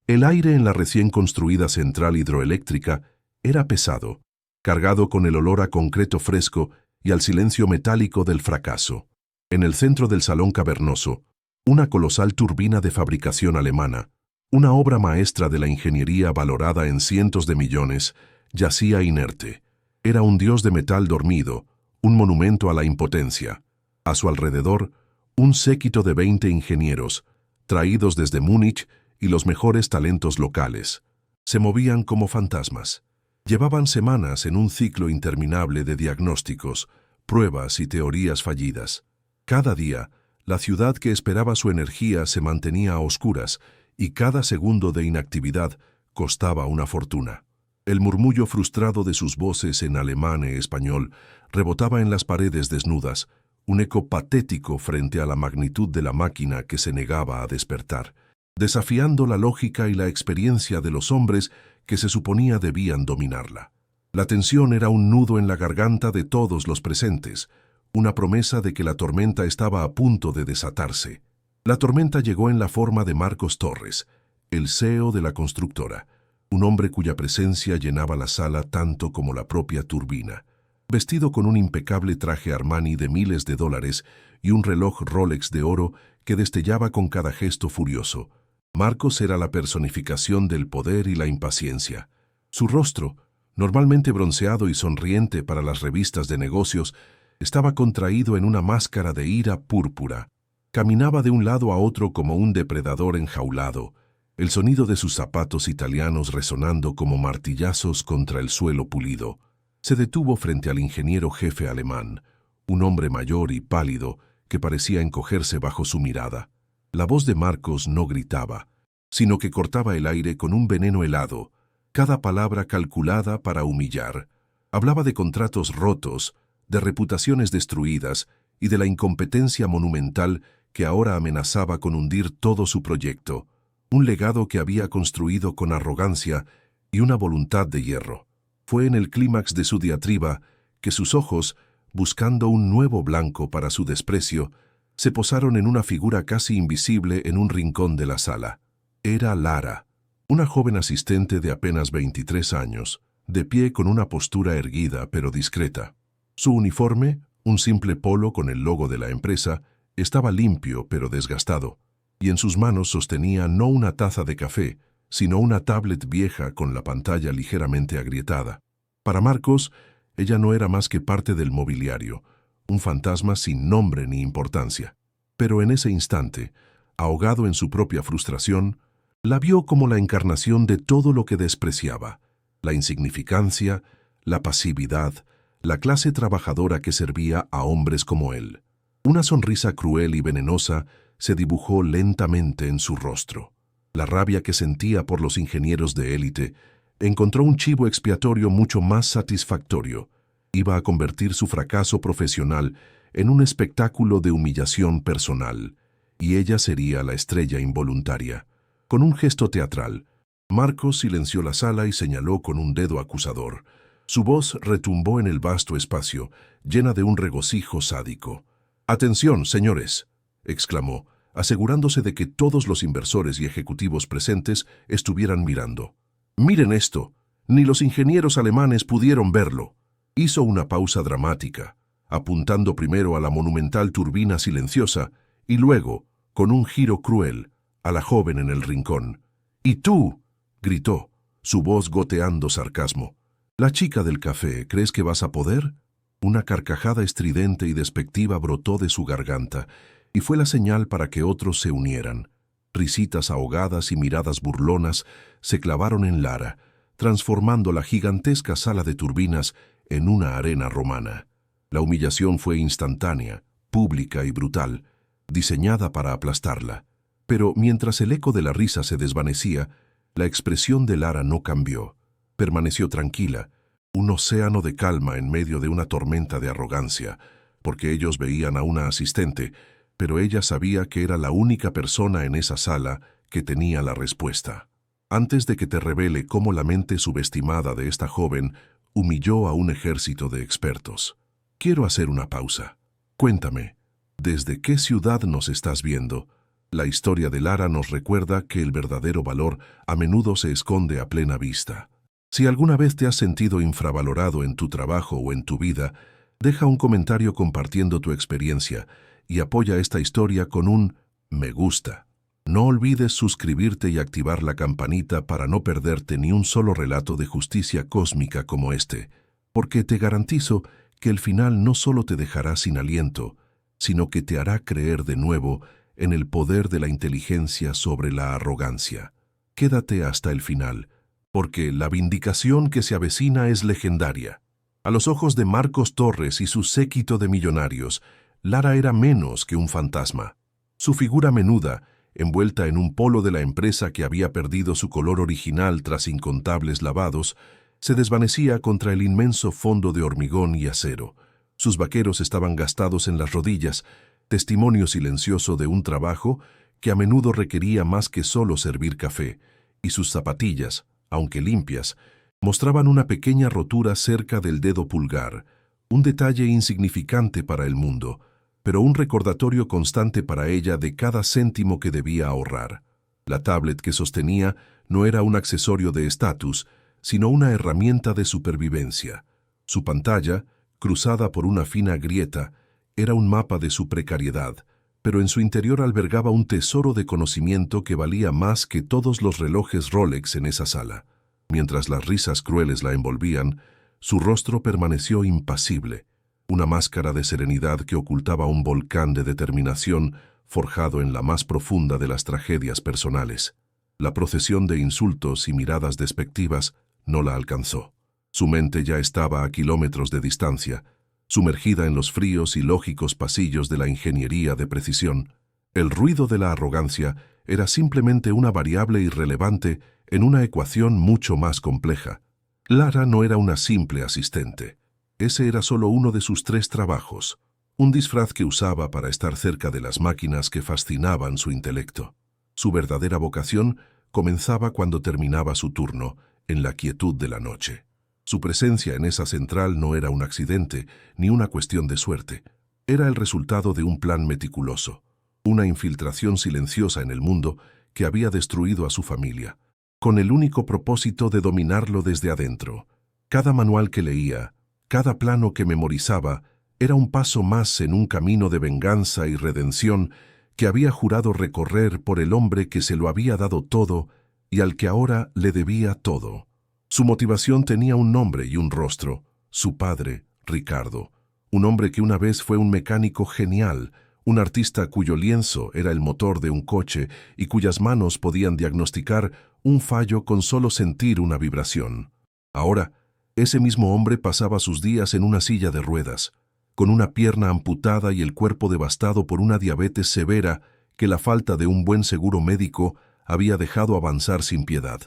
El aire en la recién construida central hidroeléctrica era pesado, cargado con el olor a concreto fresco y al silencio metálico del fracaso. En el centro del salón cavernoso, una colosal turbina de fabricación alemana, una obra maestra de la ingeniería valorada en cientos de millones, yacía inerte. Era un dios de metal dormido, un monumento a la impotencia. A su alrededor, un séquito de 20 ingenieros, traídos desde Múnich y los mejores talentos locales. Se movían como fantasmas. Llevaban semanas en un ciclo interminable de diagnósticos, pruebas y teorías fallidas. Cada día, la ciudad que esperaba su energía se mantenía a oscuras y cada segundo de inactividad costaba una fortuna. El murmullo frustrado de sus voces en alemán e español rebotaba en las paredes desnudas, un eco patético frente a la magnitud de la máquina que se negaba a despertar, desafiando la lógica y la experiencia de los hombres que se suponía debían dominarla. La tensión era un nudo en la garganta de todos los presentes, una promesa de que la tormenta estaba a punto de desatarse. La tormenta llegó en la forma de Marcos Torres, el CEO de la constructora, un hombre cuya presencia llenaba la sala tanto como la propia turbina. Vestido con un impecable traje Armani de miles de dólares y un reloj Rolex de oro que destellaba con cada gesto furioso, Marcos era la personificación del poder y la impaciencia. Su rostro, normalmente bronceado y sonriente para las revistas de negocios, estaba contraído en una máscara de ira púrpura. Caminaba de un lado a otro como un depredador enjaulado, el sonido de sus zapatos italianos resonando como martillazos contra el suelo pulido. Se detuvo frente al ingeniero jefe alemán, un hombre mayor y pálido que parecía encogerse bajo su mirada. La voz de Marcos no gritaba, sino que cortaba el aire con un veneno helado, cada palabra calculada para humillar. Hablaba de contratos rotos, de reputaciones destruidas y de la incompetencia monumental que ahora amenazaba con hundir todo su proyecto, un legado que había construido con arrogancia y una voluntad de hierro. Fue en el clímax de su diatriba que sus ojos, buscando un nuevo blanco para su desprecio, se posaron en una figura casi invisible en un rincón de la sala. Era Lara, una joven asistente de apenas 23 años, de pie con una postura erguida pero discreta. Su uniforme, un simple polo con el logo de la empresa, estaba limpio pero desgastado, y en sus manos sostenía no una taza de café, sino una tablet vieja con la pantalla ligeramente agrietada. Para Marcos, ella no era más que parte del mobiliario, un fantasma sin nombre ni importancia. Pero en ese instante, ahogado en su propia frustración, la vio como la encarnación de todo lo que despreciaba: la insignificancia, la pasividad, la clase trabajadora que servía a hombres como él. Una sonrisa cruel y venenosa se dibujó lentamente en su rostro. La rabia que sentía por los ingenieros de élite encontró un chivo expiatorio mucho más satisfactorio. Iba a convertir su fracaso profesional en un espectáculo de humillación personal, y ella sería la estrella involuntaria. Con un gesto teatral, Marcos silenció la sala y señaló con un dedo acusador. Su voz retumbó en el vasto espacio, llena de un regocijo sádico. «¡Atención, señores!», exclamó, asegurándose de que todos los inversores y ejecutivos presentes estuvieran mirando. «¡Miren esto! Ni los ingenieros alemanes pudieron verlo». Hizo una pausa dramática, apuntando primero a la monumental turbina silenciosa y luego, con un giro cruel, a la joven en el rincón. «¿Y tú?», gritó, su voz goteando sarcasmo. «La chica del café, ¿crees que vas a poder?». Una carcajada estridente y despectiva brotó de su garganta y fue la señal para que otros se unieran. Risitas ahogadas y miradas burlonas se clavaron en Lara, transformando la gigantesca sala de turbinas en una arena romana. La humillación fue instantánea, pública y brutal, diseñada para aplastarla. Pero mientras el eco de la risa se desvanecía, la expresión de Lara no cambió. Permaneció tranquila, un océano de calma en medio de una tormenta de arrogancia, porque ellos veían a una asistente, pero ella sabía que era la única persona en esa sala que tenía la respuesta. Antes de que te revele cómo la mente subestimada de esta joven humilló a un ejército de expertos. Quiero hacer una pausa. Cuéntame, ¿desde qué ciudad nos estás viendo? La historia de Lara nos recuerda que el verdadero valor a menudo se esconde a plena vista. Si alguna vez te has sentido infravalorado en tu trabajo o en tu vida, deja un comentario compartiendo tu experiencia y apoya esta historia con un me gusta. No olvides suscribirte y activar la campanita para no perderte ni un solo relato de justicia cósmica como este, porque te garantizo que el final no solo te dejará sin aliento, sino que te hará creer de nuevo en el poder de la inteligencia sobre la arrogancia. Quédate hasta el final, porque la vindicación que se avecina es legendaria. A los ojos de Marcos Torres y su séquito de millonarios, Lara era menos que un fantasma. Su figura menuda, envuelta en un polo de la empresa que había perdido su color original tras incontables lavados, se desvanecía contra el inmenso fondo de hormigón y acero. Sus vaqueros estaban gastados en las rodillas, testimonio silencioso de un trabajo que a menudo requería más que solo servir café, y sus zapatillas, aunque limpias, mostraban una pequeña rotura cerca del dedo pulgar, un detalle insignificante para el mundo, pero un recordatorio constante para ella de cada céntimo que debía ahorrar. La tablet que sostenía no era un accesorio de estatus, sino una herramienta de supervivencia. Su pantalla, cruzada por una fina grieta, era un mapa de su precariedad, pero en su interior albergaba un tesoro de conocimiento que valía más que todos los relojes Rolex en esa sala. Mientras las risas crueles la envolvían, su rostro permaneció impasible, una máscara de serenidad que ocultaba un volcán de determinación forjado en la más profunda de las tragedias personales. La procesión de insultos y miradas despectivas no la alcanzó. Su mente ya estaba a kilómetros de distancia, sumergida en los fríos y lógicos pasillos de la ingeniería de precisión. El ruido de la arrogancia era simplemente una variable irrelevante en una ecuación mucho más compleja. Lara no era una simple asistente. Ese era solo uno de sus 3 trabajos, un disfraz que usaba para estar cerca de las máquinas que fascinaban su intelecto. Su verdadera vocación comenzaba cuando terminaba su turno, en la quietud de la noche. Su presencia en esa central no era un accidente, ni una cuestión de suerte. Era el resultado de un plan meticuloso, una infiltración silenciosa en el mundo que había destruido a su familia, con el único propósito de dominarlo desde adentro. Cada manual que leía, cada plano que memorizaba, era un paso más en un camino de venganza y redención que había jurado recorrer por el hombre que se lo había dado todo y al que ahora le debía todo. Su motivación tenía un nombre y un rostro, su padre, Ricardo, un hombre que una vez fue un mecánico genial, un artista cuyo lienzo era el motor de un coche y cuyas manos podían diagnosticar un fallo con solo sentir una vibración. Ahora, ese mismo hombre pasaba sus días en una silla de ruedas, con una pierna amputada y el cuerpo devastado por una diabetes severa que la falta de un buen seguro médico había dejado avanzar sin piedad.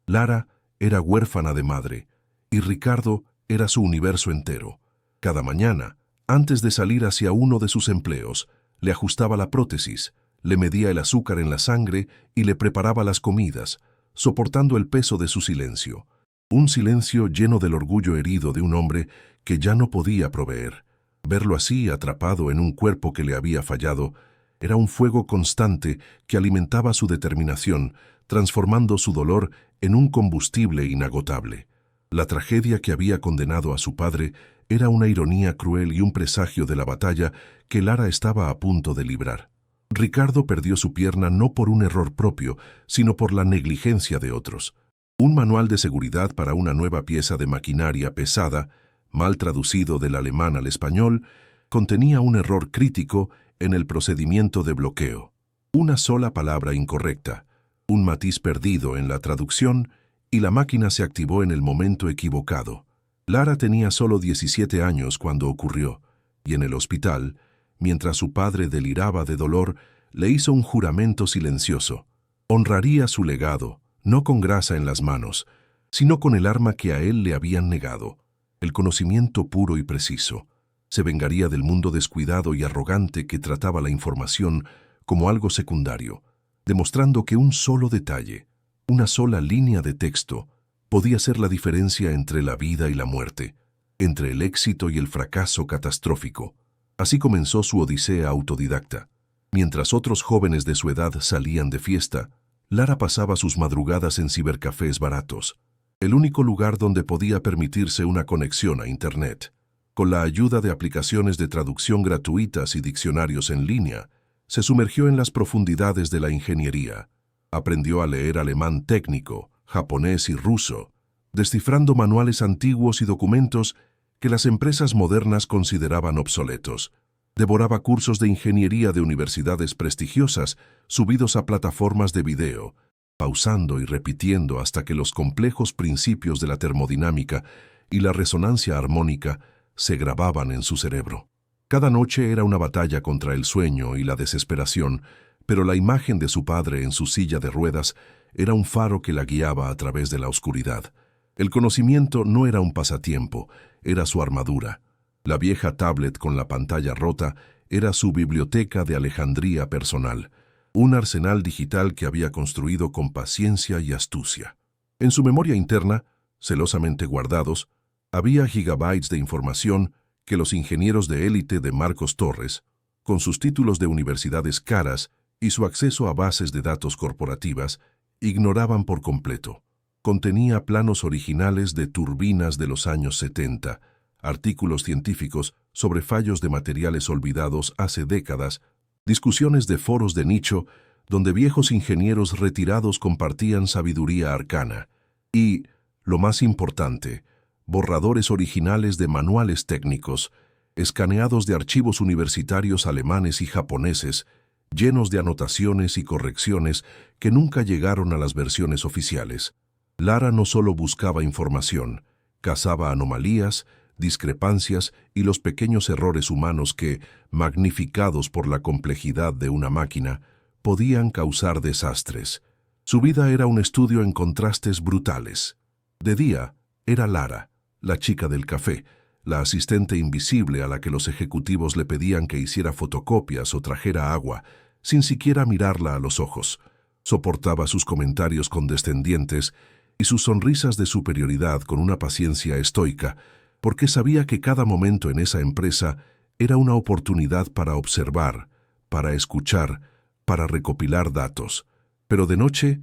Lara era huérfana de madre, y Ricardo era su universo entero. Cada mañana, antes de salir hacia uno de sus empleos, le ajustaba la prótesis, le medía el azúcar en la sangre y le preparaba las comidas, soportando el peso de su silencio. Un silencio lleno del orgullo herido de un hombre que ya no podía proveer. Verlo así, atrapado en un cuerpo que le había fallado, era un fuego constante que alimentaba su determinación, transformando su dolor en un combustible inagotable. La tragedia que había condenado a su padre era una ironía cruel y un presagio de la batalla que Lara estaba a punto de librar. Ricardo perdió su pierna no por un error propio, sino por la negligencia de otros. Un manual de seguridad para una nueva pieza de maquinaria pesada, mal traducido del alemán al español, contenía un error crítico en el procedimiento de bloqueo. Una sola palabra incorrecta, un matiz perdido en la traducción, y la máquina se activó en el momento equivocado. Lara tenía solo 17 años cuando ocurrió, y en el hospital, mientras su padre deliraba de dolor, le hizo un juramento silencioso. Honraría su legado, no con grasa en las manos, sino con el arma que a él le habían negado, el conocimiento puro y preciso. Se vengaría del mundo descuidado y arrogante que trataba la información como algo secundario, demostrando que un solo detalle, una sola línea de texto, podía ser la diferencia entre la vida y la muerte, entre el éxito y el fracaso catastrófico. Así comenzó su odisea autodidacta. Mientras otros jóvenes de su edad salían de fiesta, Lara pasaba sus madrugadas en cibercafés baratos, el único lugar donde podía permitirse una conexión a Internet. Con la ayuda de aplicaciones de traducción gratuitas y diccionarios en línea, se sumergió en las profundidades de la ingeniería. Aprendió a leer alemán técnico, japonés y ruso, descifrando manuales antiguos y documentos que las empresas modernas consideraban obsoletos. Devoraba cursos de ingeniería de universidades prestigiosas subidos a plataformas de video, pausando y repitiendo hasta que los complejos principios de la termodinámica y la resonancia armónica se grababan en su cerebro. Cada noche era una batalla contra el sueño y la desesperación, pero la imagen de su padre en su silla de ruedas era un faro que la guiaba a través de la oscuridad. El conocimiento no era un pasatiempo, era su armadura. La vieja tablet con la pantalla rota era su biblioteca de Alejandría personal, un arsenal digital que había construido con paciencia y astucia. En su memoria interna, celosamente guardados, había gigabytes de información que los ingenieros de élite de Marcos Torres, con sus títulos de universidades caras y su acceso a bases de datos corporativas, ignoraban por completo. Contenía planos originales de turbinas de los años 70, artículos científicos sobre fallos de materiales olvidados hace décadas, discusiones de foros de nicho donde viejos ingenieros retirados compartían sabiduría arcana y, lo más importante, borradores originales de manuales técnicos, escaneados de archivos universitarios alemanes y japoneses, llenos de anotaciones y correcciones que nunca llegaron a las versiones oficiales. Lara no solo buscaba información, cazaba anomalías, discrepancias y los pequeños errores humanos que, magnificados por la complejidad de una máquina, podían causar desastres. Su vida era un estudio en contrastes brutales. De día, era Lara, la chica del café, la asistente invisible a la que los ejecutivos le pedían que hiciera fotocopias o trajera agua, sin siquiera mirarla a los ojos. Soportaba sus comentarios condescendientes y sus sonrisas de superioridad con una paciencia estoica, porque sabía que cada momento en esa empresa era una oportunidad para observar, para escuchar, para recopilar datos. Pero de noche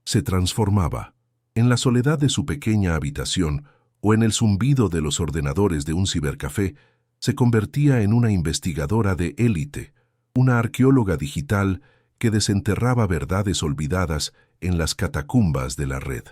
se transformaba. En la soledad de su pequeña habitación o en el zumbido de los ordenadores de un cibercafé, se convertía en una investigadora de élite, una arqueóloga digital que desenterraba verdades olvidadas en las catacumbas de la red.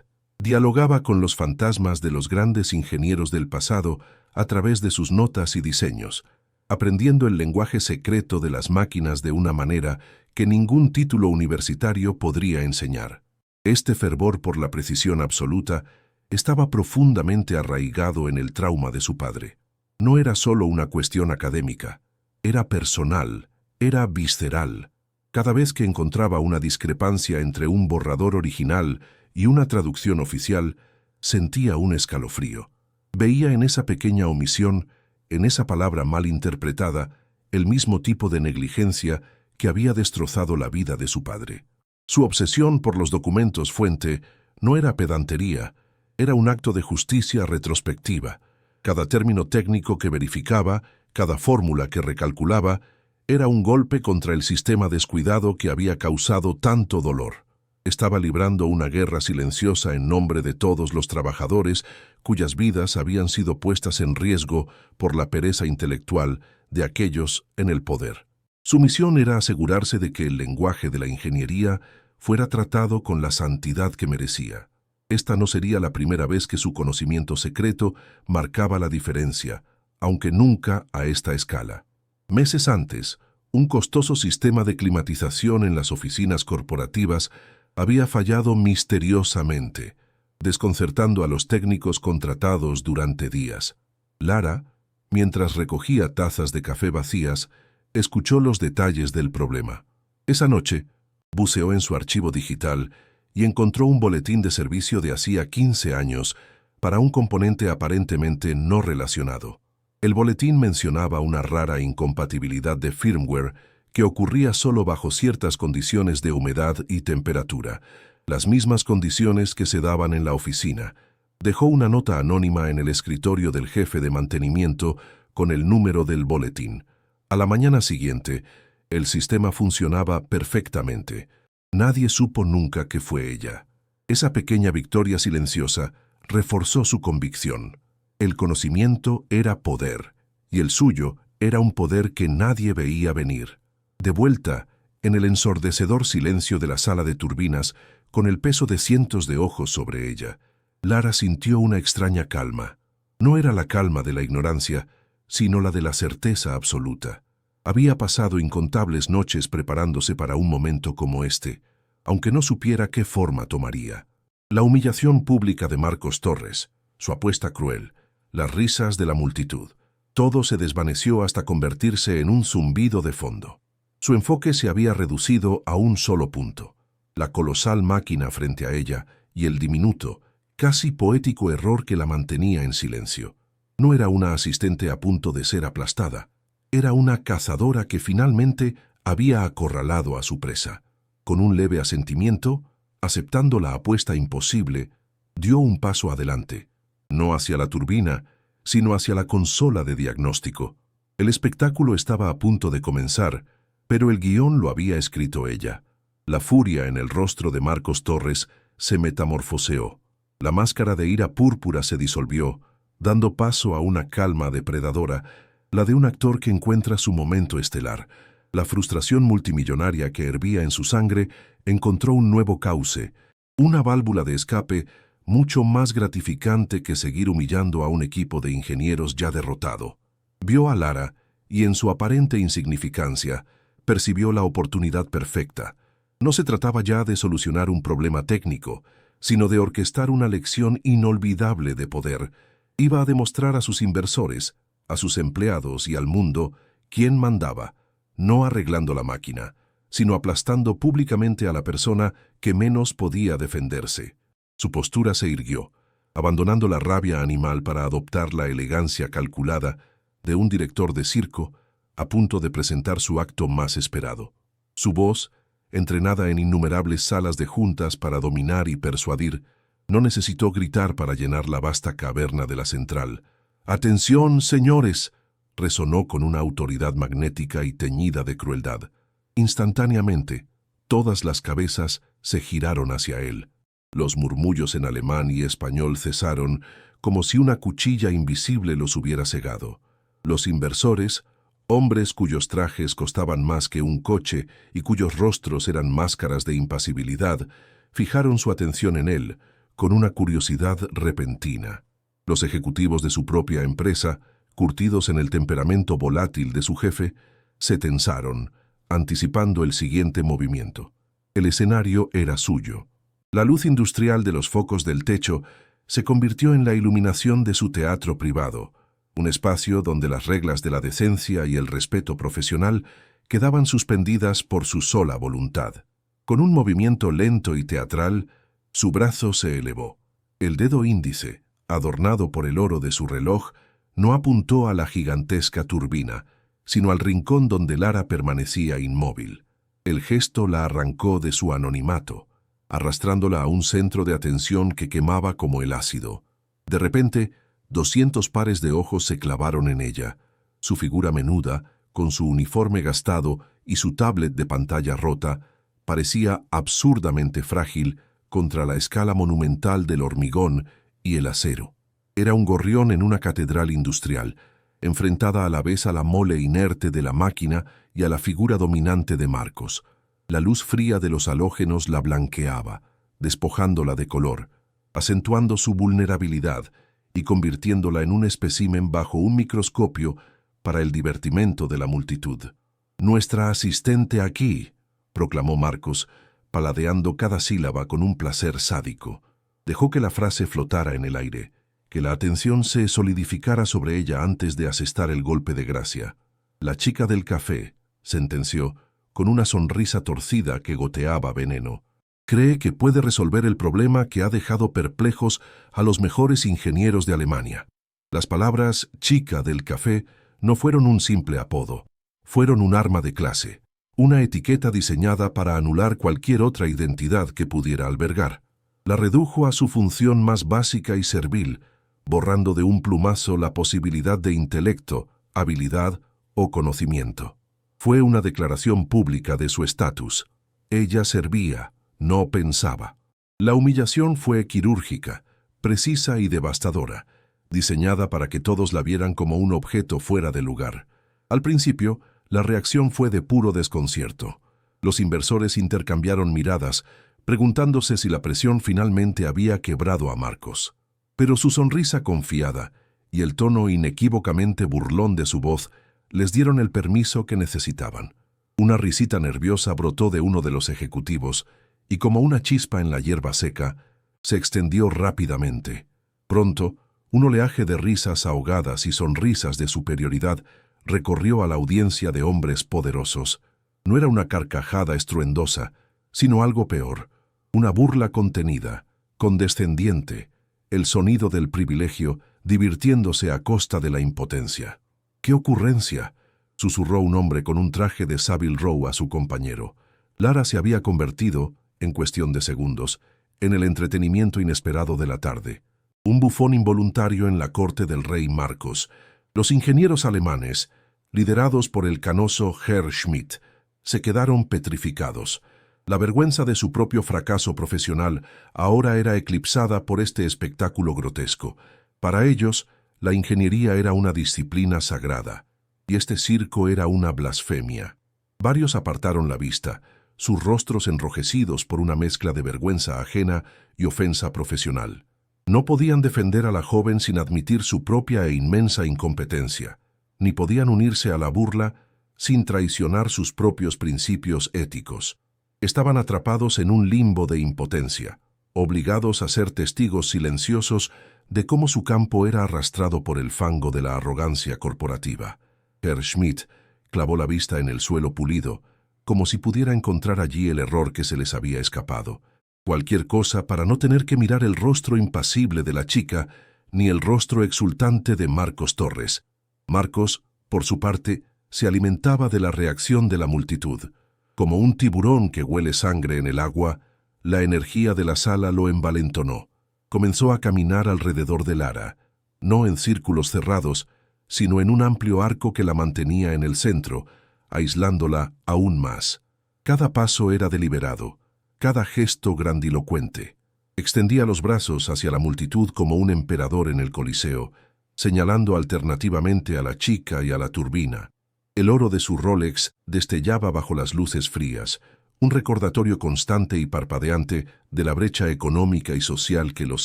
Dialogaba con los fantasmas de los grandes ingenieros del pasado a través de sus notas y diseños, aprendiendo el lenguaje secreto de las máquinas de una manera que ningún título universitario podría enseñar. Este fervor por la precisión absoluta estaba profundamente arraigado en el trauma de su padre. No era solo una cuestión académica, era personal, era visceral. Cada vez que encontraba una discrepancia entre un borrador original y una traducción oficial, sentía un escalofrío. Veía en esa pequeña omisión, en esa palabra mal interpretada, el mismo tipo de negligencia que había destrozado la vida de su padre. Su obsesión por los documentos fuente no era pedantería, era un acto de justicia retrospectiva. Cada término técnico que verificaba, cada fórmula que recalculaba, era un golpe contra el sistema descuidado que había causado tanto dolor. Estaba librando una guerra silenciosa en nombre de todos los trabajadores cuyas vidas habían sido puestas en riesgo por la pereza intelectual de aquellos en el poder. Su misión era asegurarse de que el lenguaje de la ingeniería fuera tratado con la santidad que merecía. Esta no sería la primera vez que su conocimiento secreto marcaba la diferencia, aunque nunca a esta escala. Meses antes, un costoso sistema de climatización en las oficinas corporativas había fallado misteriosamente, desconcertando a los técnicos contratados durante días. Lara, mientras recogía tazas de café vacías, escuchó los detalles del problema. Esa noche, buceó en su archivo digital y encontró un boletín de servicio de hacía 15 años para un componente aparentemente no relacionado. El boletín mencionaba una rara incompatibilidad de firmware que ocurría solo bajo ciertas condiciones de humedad y temperatura, las mismas condiciones que se daban en la oficina. Dejó una nota anónima en el escritorio del jefe de mantenimiento con el número del boletín. A la mañana siguiente, El sistema funcionaba perfectamente. Nadie supo nunca que fue ella. Esa pequeña victoria silenciosa reforzó su convicción. El conocimiento era poder, y el suyo era un poder que nadie veía venir. De vuelta, en el ensordecedor silencio de la sala de turbinas, con el peso de cientos de ojos sobre ella, Lara sintió una extraña calma. No era la calma de la ignorancia, sino la de la certeza absoluta. Había pasado incontables noches preparándose para un momento como este, aunque no supiera qué forma tomaría. La humillación pública de Marcos Torres, su apuesta cruel, las risas de la multitud, todo se desvaneció hasta convertirse en un zumbido de fondo. Su enfoque se había reducido a un solo punto: la colosal máquina frente a ella y el diminuto, casi poético error que la mantenía en silencio. No era una asistente a punto de ser aplastada, era una cazadora que finalmente había acorralado a su presa. Con un leve asentimiento, aceptando la apuesta imposible, dio un paso adelante, no hacia la turbina, sino hacia la consola de diagnóstico. El espectáculo estaba a punto de comenzar, pero el guión lo había escrito ella. La furia en el rostro de Marcos Torres se metamorfoseó. La máscara de ira púrpura se disolvió, dando paso a una calma depredadora, la de un actor que encuentra su momento estelar. La frustración multimillonaria que hervía en su sangre encontró un nuevo cauce, una válvula de escape mucho más gratificante que seguir humillando a un equipo de ingenieros ya derrotado. Vio a Lara y, en su aparente insignificancia, percibió la oportunidad perfecta. No se trataba ya de solucionar un problema técnico, sino de orquestar una lección inolvidable de poder. Iba a demostrar a sus inversores, a sus empleados y al mundo quién mandaba, no arreglando la máquina, sino aplastando públicamente a la persona que menos podía defenderse. Su postura se irguió, abandonando la rabia animal para adoptar la elegancia calculada de un director de circo a punto de presentar su acto más esperado. Su voz, entrenada en innumerables salas de juntas para dominar y persuadir, no necesitó gritar para llenar la vasta caverna de la central. «¡Atención, señores!», resonó con una autoridad magnética y teñida de crueldad. Instantáneamente, todas las cabezas se giraron hacia él. Los murmullos en alemán y español cesaron, como si una cuchilla invisible los hubiera cegado. Los inversores, hombres cuyos trajes costaban más que un coche y cuyos rostros eran máscaras de impasibilidad, fijaron su atención en él, con una curiosidad repentina. Los ejecutivos de su propia empresa, curtidos en el temperamento volátil de su jefe, se tensaron, anticipando el siguiente movimiento. El escenario era suyo. La luz industrial de los focos del techo se convirtió en la iluminación de su teatro privado, un espacio donde las reglas de la decencia y el respeto profesional quedaban suspendidas por su sola voluntad. Con un movimiento lento y teatral, su brazo se elevó. El dedo índice, adornado por el oro de su reloj, no apuntó a la gigantesca turbina, sino al rincón donde Lara permanecía inmóvil. El gesto la arrancó de su anonimato, arrastrándola a un centro de atención que quemaba como el ácido. De repente, 200 pares de ojos se clavaron en ella. Su figura menuda, con su uniforme gastado y su tablet de pantalla rota, parecía absurdamente frágil contra la escala monumental del hormigón y el acero. Era un gorrión en una catedral industrial, enfrentada a la vez a la mole inerte de la máquina y a la figura dominante de Marcos. La luz fría de los halógenos la blanqueaba, despojándola de color, acentuando su vulnerabilidad y convirtiéndola en un espécimen bajo un microscopio para el divertimento de la multitud. «Nuestra asistente aquí», proclamó Marcos, paladeando cada sílaba con un placer sádico. Dejó que la frase flotara en el aire, que la atención se solidificara sobre ella antes de asestar el golpe de gracia. «La chica del café», sentenció, con una sonrisa torcida que goteaba veneno. «Cree que puede resolver el problema que ha dejado perplejos a los mejores ingenieros de Alemania». Las palabras «chica del café» no fueron un simple apodo, fueron un arma de clase, una etiqueta diseñada para anular cualquier otra identidad que pudiera albergar. La redujo a su función más básica y servil, borrando de un plumazo la posibilidad de intelecto, habilidad o conocimiento. Fue una declaración pública de su estatus. Ella servía, no pensaba. La humillación fue quirúrgica, precisa y devastadora, diseñada para que todos la vieran como un objeto fuera de lugar. Al principio, la reacción fue de puro desconcierto. Los inversores intercambiaron miradas, preguntándose si la presión finalmente había quebrado a Marcos. Pero su sonrisa confiada y el tono inequívocamente burlón de su voz les dieron el permiso que necesitaban. Una risita nerviosa brotó de uno de los ejecutivos y, como una chispa en la hierba seca, se extendió rápidamente. Pronto, un oleaje de risas ahogadas y sonrisas de superioridad recorrió a la audiencia de hombres poderosos. No era una carcajada estruendosa, sino algo peor, una burla contenida, condescendiente, el sonido del privilegio divirtiéndose a costa de la impotencia. ¡Qué ocurrencia!, susurró un hombre con un traje de Savile Row a su compañero. Lara se había convertido, en cuestión de segundos, en el entretenimiento inesperado de la tarde. Un bufón involuntario en la corte del rey Marcos. Los ingenieros alemanes, liderados por el canoso Herr Schmidt, se quedaron petrificados. La vergüenza de su propio fracaso profesional ahora era eclipsada por este espectáculo grotesco. Para ellos, la ingeniería era una disciplina sagrada, y este circo era una blasfemia. Varios apartaron la vista, sus rostros enrojecidos por una mezcla de vergüenza ajena y ofensa profesional. No podían defender a la joven sin admitir su propia e inmensa incompetencia, ni podían unirse a la burla sin traicionar sus propios principios éticos. Estaban atrapados en un limbo de impotencia, obligados a ser testigos silenciosos de cómo su campo era arrastrado por el fango de la arrogancia corporativa. Herr Schmidt clavó la vista en el suelo pulido, como si pudiera encontrar allí el error que se les había escapado. Cualquier cosa para no tener que mirar el rostro impasible de la chica, ni el rostro exultante de Marcos Torres. Marcos, por su parte, se alimentaba de la reacción de la multitud. Como un tiburón que huele sangre en el agua, la energía de la sala lo envalentonó. Comenzó a caminar alrededor de Lara, no en círculos cerrados, sino en un amplio arco que la mantenía en el centro, aislándola aún más. Cada paso era deliberado, cada gesto grandilocuente. Extendía los brazos hacia la multitud como un emperador en el Coliseo, señalando alternativamente a la chica y a la turbina. El oro de su Rolex destellaba bajo las luces frías, un recordatorio constante y parpadeante de la brecha económica y social que los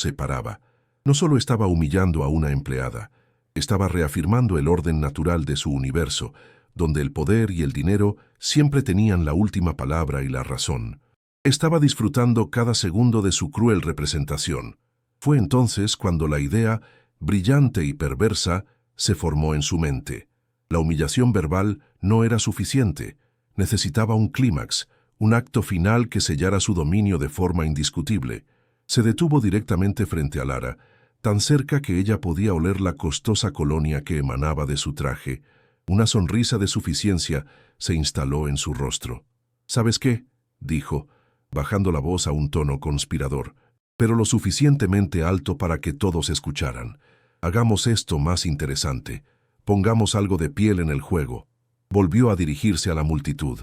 separaba. No solo estaba humillando a una empleada, estaba reafirmando el orden natural de su universo, donde el poder y el dinero siempre tenían la última palabra y la razón. Estaba disfrutando cada segundo de su cruel representación. Fue entonces cuando la idea, brillante y perversa, se formó en su mente. La humillación verbal no era suficiente, necesitaba un clímax, un acto final que sellara su dominio de forma indiscutible. Se detuvo directamente frente a Lara, tan cerca que ella podía oler la costosa colonia que emanaba de su traje. Una sonrisa de suficiencia se instaló en su rostro. «¿Sabes qué?», dijo, bajando la voz a un tono conspirador, pero lo suficientemente alto para que todos escucharan. «Hagamos esto más interesante. Pongamos algo de piel en el juego». Volvió a dirigirse a la multitud.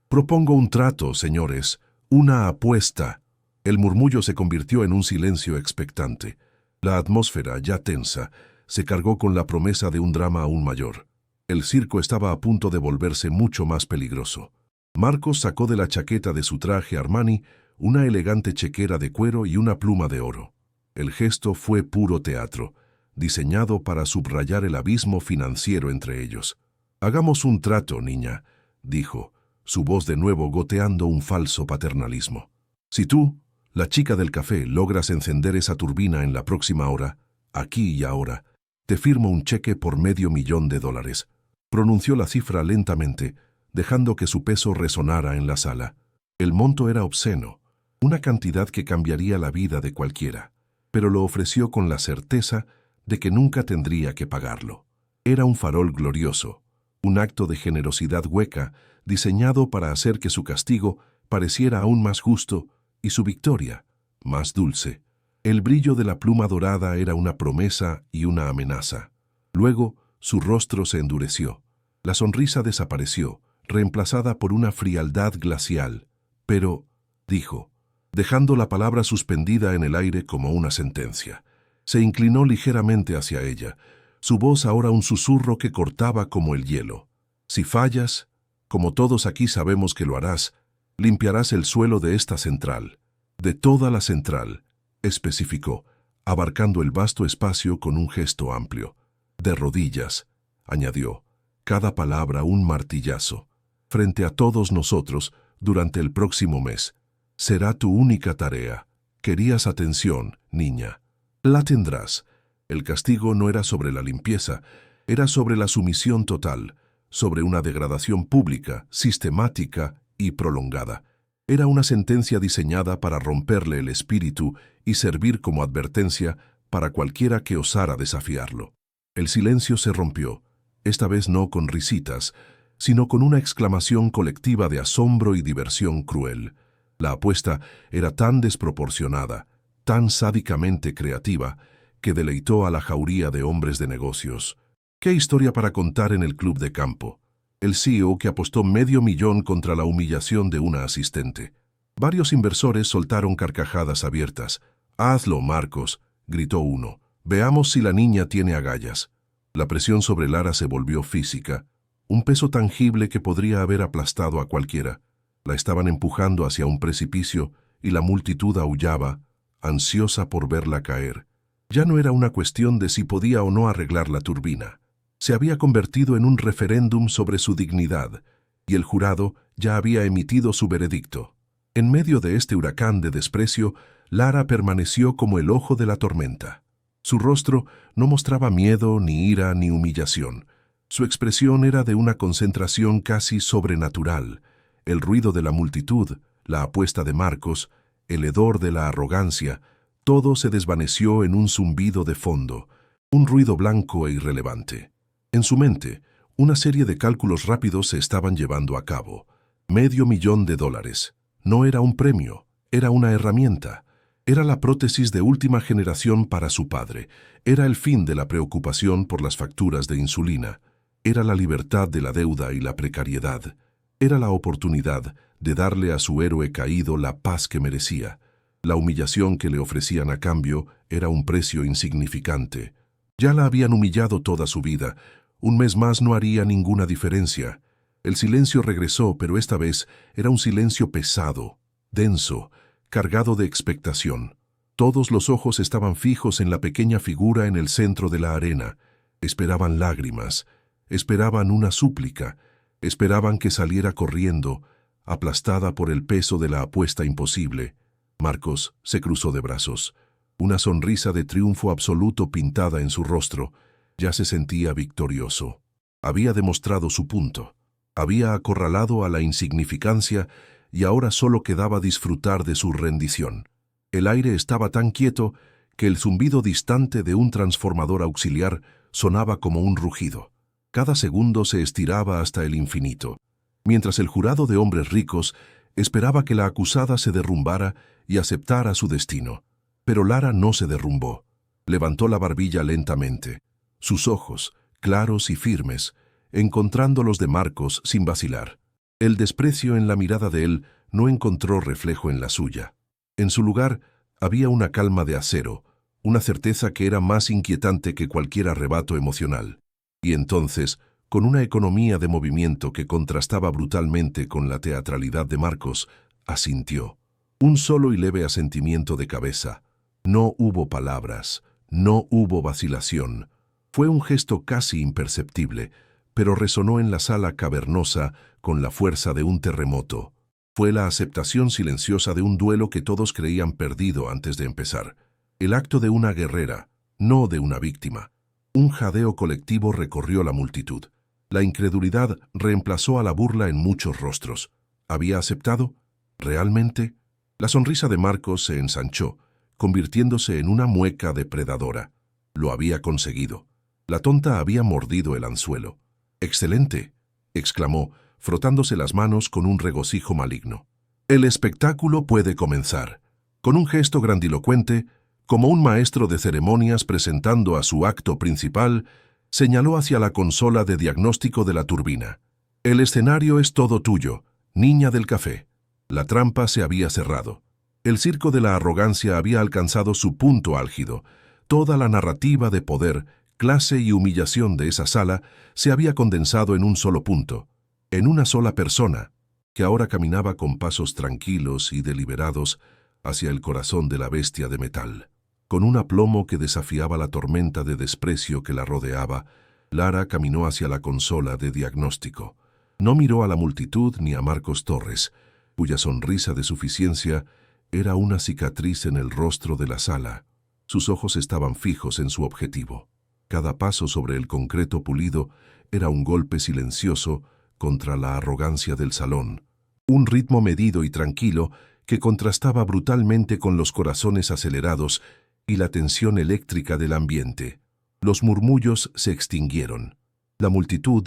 «Propongo un trato, señores, una apuesta». El murmullo se convirtió en un silencio expectante. La atmósfera, ya tensa, se cargó con la promesa de un drama aún mayor. El circo estaba a punto de volverse mucho más peligroso. Marcos sacó de la chaqueta de su traje Armani una elegante chequera de cuero y una pluma de oro. El gesto fue puro teatro, diseñado para subrayar el abismo financiero entre ellos. «Hagamos un trato, niña», dijo, su voz de nuevo goteando un falso paternalismo. «Si tú, la chica del café, logras encender esa turbina en la próxima hora, aquí y ahora, te firmo un cheque por $500,000. Pronunció la cifra lentamente, dejando que su peso resonara en la sala. El monto era obsceno, una cantidad que cambiaría la vida de cualquiera, pero lo ofreció con la certeza de que nunca tendría que pagarlo. Era un farol glorioso, un acto de generosidad hueca diseñado para hacer que su castigo pareciera aún más justo y su victoria más dulce. El brillo de la pluma dorada era una promesa y una amenaza. Luego, su rostro se endureció. La sonrisa desapareció, reemplazada por una frialdad glacial. Pero, dijo, dejando la palabra suspendida en el aire como una sentencia. Se inclinó ligeramente hacia ella, su voz ahora un susurro que cortaba como el hielo. Si fallas, como todos aquí sabemos que lo harás, limpiarás el suelo de esta central, de toda la central, especificó, abarcando el vasto espacio con un gesto amplio. De rodillas, añadió, cada palabra un martillazo, frente a todos nosotros durante el próximo mes. Será tu única tarea. Querías atención, niña. La tendrás. El castigo no era sobre la limpieza, era sobre la sumisión total, sobre una degradación pública, sistemática y prolongada. Era una sentencia diseñada para romperle el espíritu y servir como advertencia para cualquiera que osara desafiarlo. El silencio se rompió, esta vez no con risitas, sino con una exclamación colectiva de asombro y diversión cruel. La apuesta era tan desproporcionada, tan sádicamente creativa, que deleitó a la jauría de hombres de negocios. ¿Qué historia para contar en el club de campo? El CEO que apostó $500,000 contra la humillación de una asistente. Varios inversores soltaron carcajadas abiertas. «Hazlo, Marcos», gritó uno. «Veamos si la niña tiene agallas». La presión sobre Lara se volvió física, un peso tangible que podría haber aplastado a cualquiera. La estaban empujando hacia un precipicio y la multitud aullaba, ansiosa por verla caer. Ya no era una cuestión de si podía o no arreglar la turbina. Se había convertido en un referéndum sobre su dignidad, y el jurado ya había emitido su veredicto. En medio de este huracán de desprecio, Lara permaneció como el ojo de la tormenta. Su rostro no mostraba miedo, ni ira, ni humillación. Su expresión era de una concentración casi sobrenatural. El ruido de la multitud, la apuesta de Marcos, el hedor de la arrogancia, todo se desvaneció en un zumbido de fondo, un ruido blanco e irrelevante. En su mente, una serie de cálculos rápidos se estaban llevando a cabo. $500,000. No era un premio, era una herramienta. Era la prótesis de última generación para su padre. Era el fin de la preocupación por las facturas de insulina. Era la libertad de la deuda y la precariedad. Era la oportunidad de darle a su héroe caído la paz que merecía. La humillación que le ofrecían a cambio era un precio insignificante. Ya la habían humillado toda su vida. Un mes más no haría ninguna diferencia. El silencio regresó, pero esta vez era un silencio pesado, denso, cargado de expectación. Todos los ojos estaban fijos en la pequeña figura en el centro de la arena. Esperaban lágrimas, esperaban una súplica, esperaban que saliera corriendo, aplastada por el peso de la apuesta imposible. Marcos se cruzó de brazos. Una sonrisa de triunfo absoluto pintada en su rostro. Ya se sentía victorioso. Había demostrado su punto. Había acorralado a la insignificancia y ahora solo quedaba disfrutar de su rendición. El aire estaba tan quieto que el zumbido distante de un transformador auxiliar sonaba como un rugido. Cada segundo se estiraba hasta el infinito, mientras el jurado de hombres ricos esperaba que la acusada se derrumbara y aceptara su destino. Pero Lara no se derrumbó. Levantó la barbilla lentamente. Sus ojos, claros y firmes, encontrando los de Marcos sin vacilar. El desprecio en la mirada de él no encontró reflejo en la suya. En su lugar había una calma de acero, una certeza que era más inquietante que cualquier arrebato emocional. Y entonces, con una economía de movimiento que contrastaba brutalmente con la teatralidad de Marcos, asintió. Un solo y leve asentimiento de cabeza. No hubo palabras, no hubo vacilación. Fue un gesto casi imperceptible, pero resonó en la sala cavernosa con la fuerza de un terremoto. Fue la aceptación silenciosa de un duelo que todos creían perdido antes de empezar. El acto de una guerrera, no de una víctima. Un jadeo colectivo recorrió la multitud. La incredulidad reemplazó a la burla en muchos rostros. ¿Había aceptado? ¿Realmente? La sonrisa de Marcos se ensanchó, convirtiéndose en una mueca depredadora. Lo había conseguido. La tonta había mordido el anzuelo. «¡Excelente!», exclamó, frotándose las manos con un regocijo maligno. «El espectáculo puede comenzar». Con un gesto grandilocuente, como un maestro de ceremonias presentando a su acto principal, señaló hacia la consola de diagnóstico de la turbina. El escenario es todo tuyo, niña del café. La trampa se había cerrado. El circo de la arrogancia había alcanzado su punto álgido. Toda la narrativa de poder, clase y humillación de esa sala se había condensado en un solo punto, en una sola persona, que ahora caminaba con pasos tranquilos y deliberados hacia el corazón de la bestia de metal. Con un aplomo que desafiaba la tormenta de desprecio que la rodeaba, Lara caminó hacia la consola de diagnóstico. No miró a la multitud ni a Marcos Torres, cuya sonrisa de suficiencia era una cicatriz en el rostro de la sala. Sus ojos estaban fijos en su objetivo. Cada paso sobre el concreto pulido era un golpe silencioso contra la arrogancia del salón. Un ritmo medido y tranquilo que contrastaba brutalmente con los corazones acelerados y la tensión eléctrica del ambiente. Los murmullos se extinguieron. La multitud,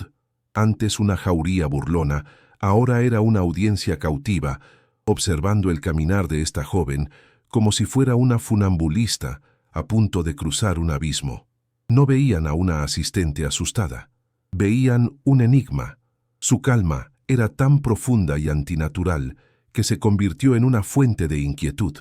antes una jauría burlona, ahora era una audiencia cautiva, observando el caminar de esta joven como si fuera una funambulista a punto de cruzar un abismo. No veían a una asistente asustada. Veían un enigma. Su calma era tan profunda y antinatural que se convirtió en una fuente de inquietud.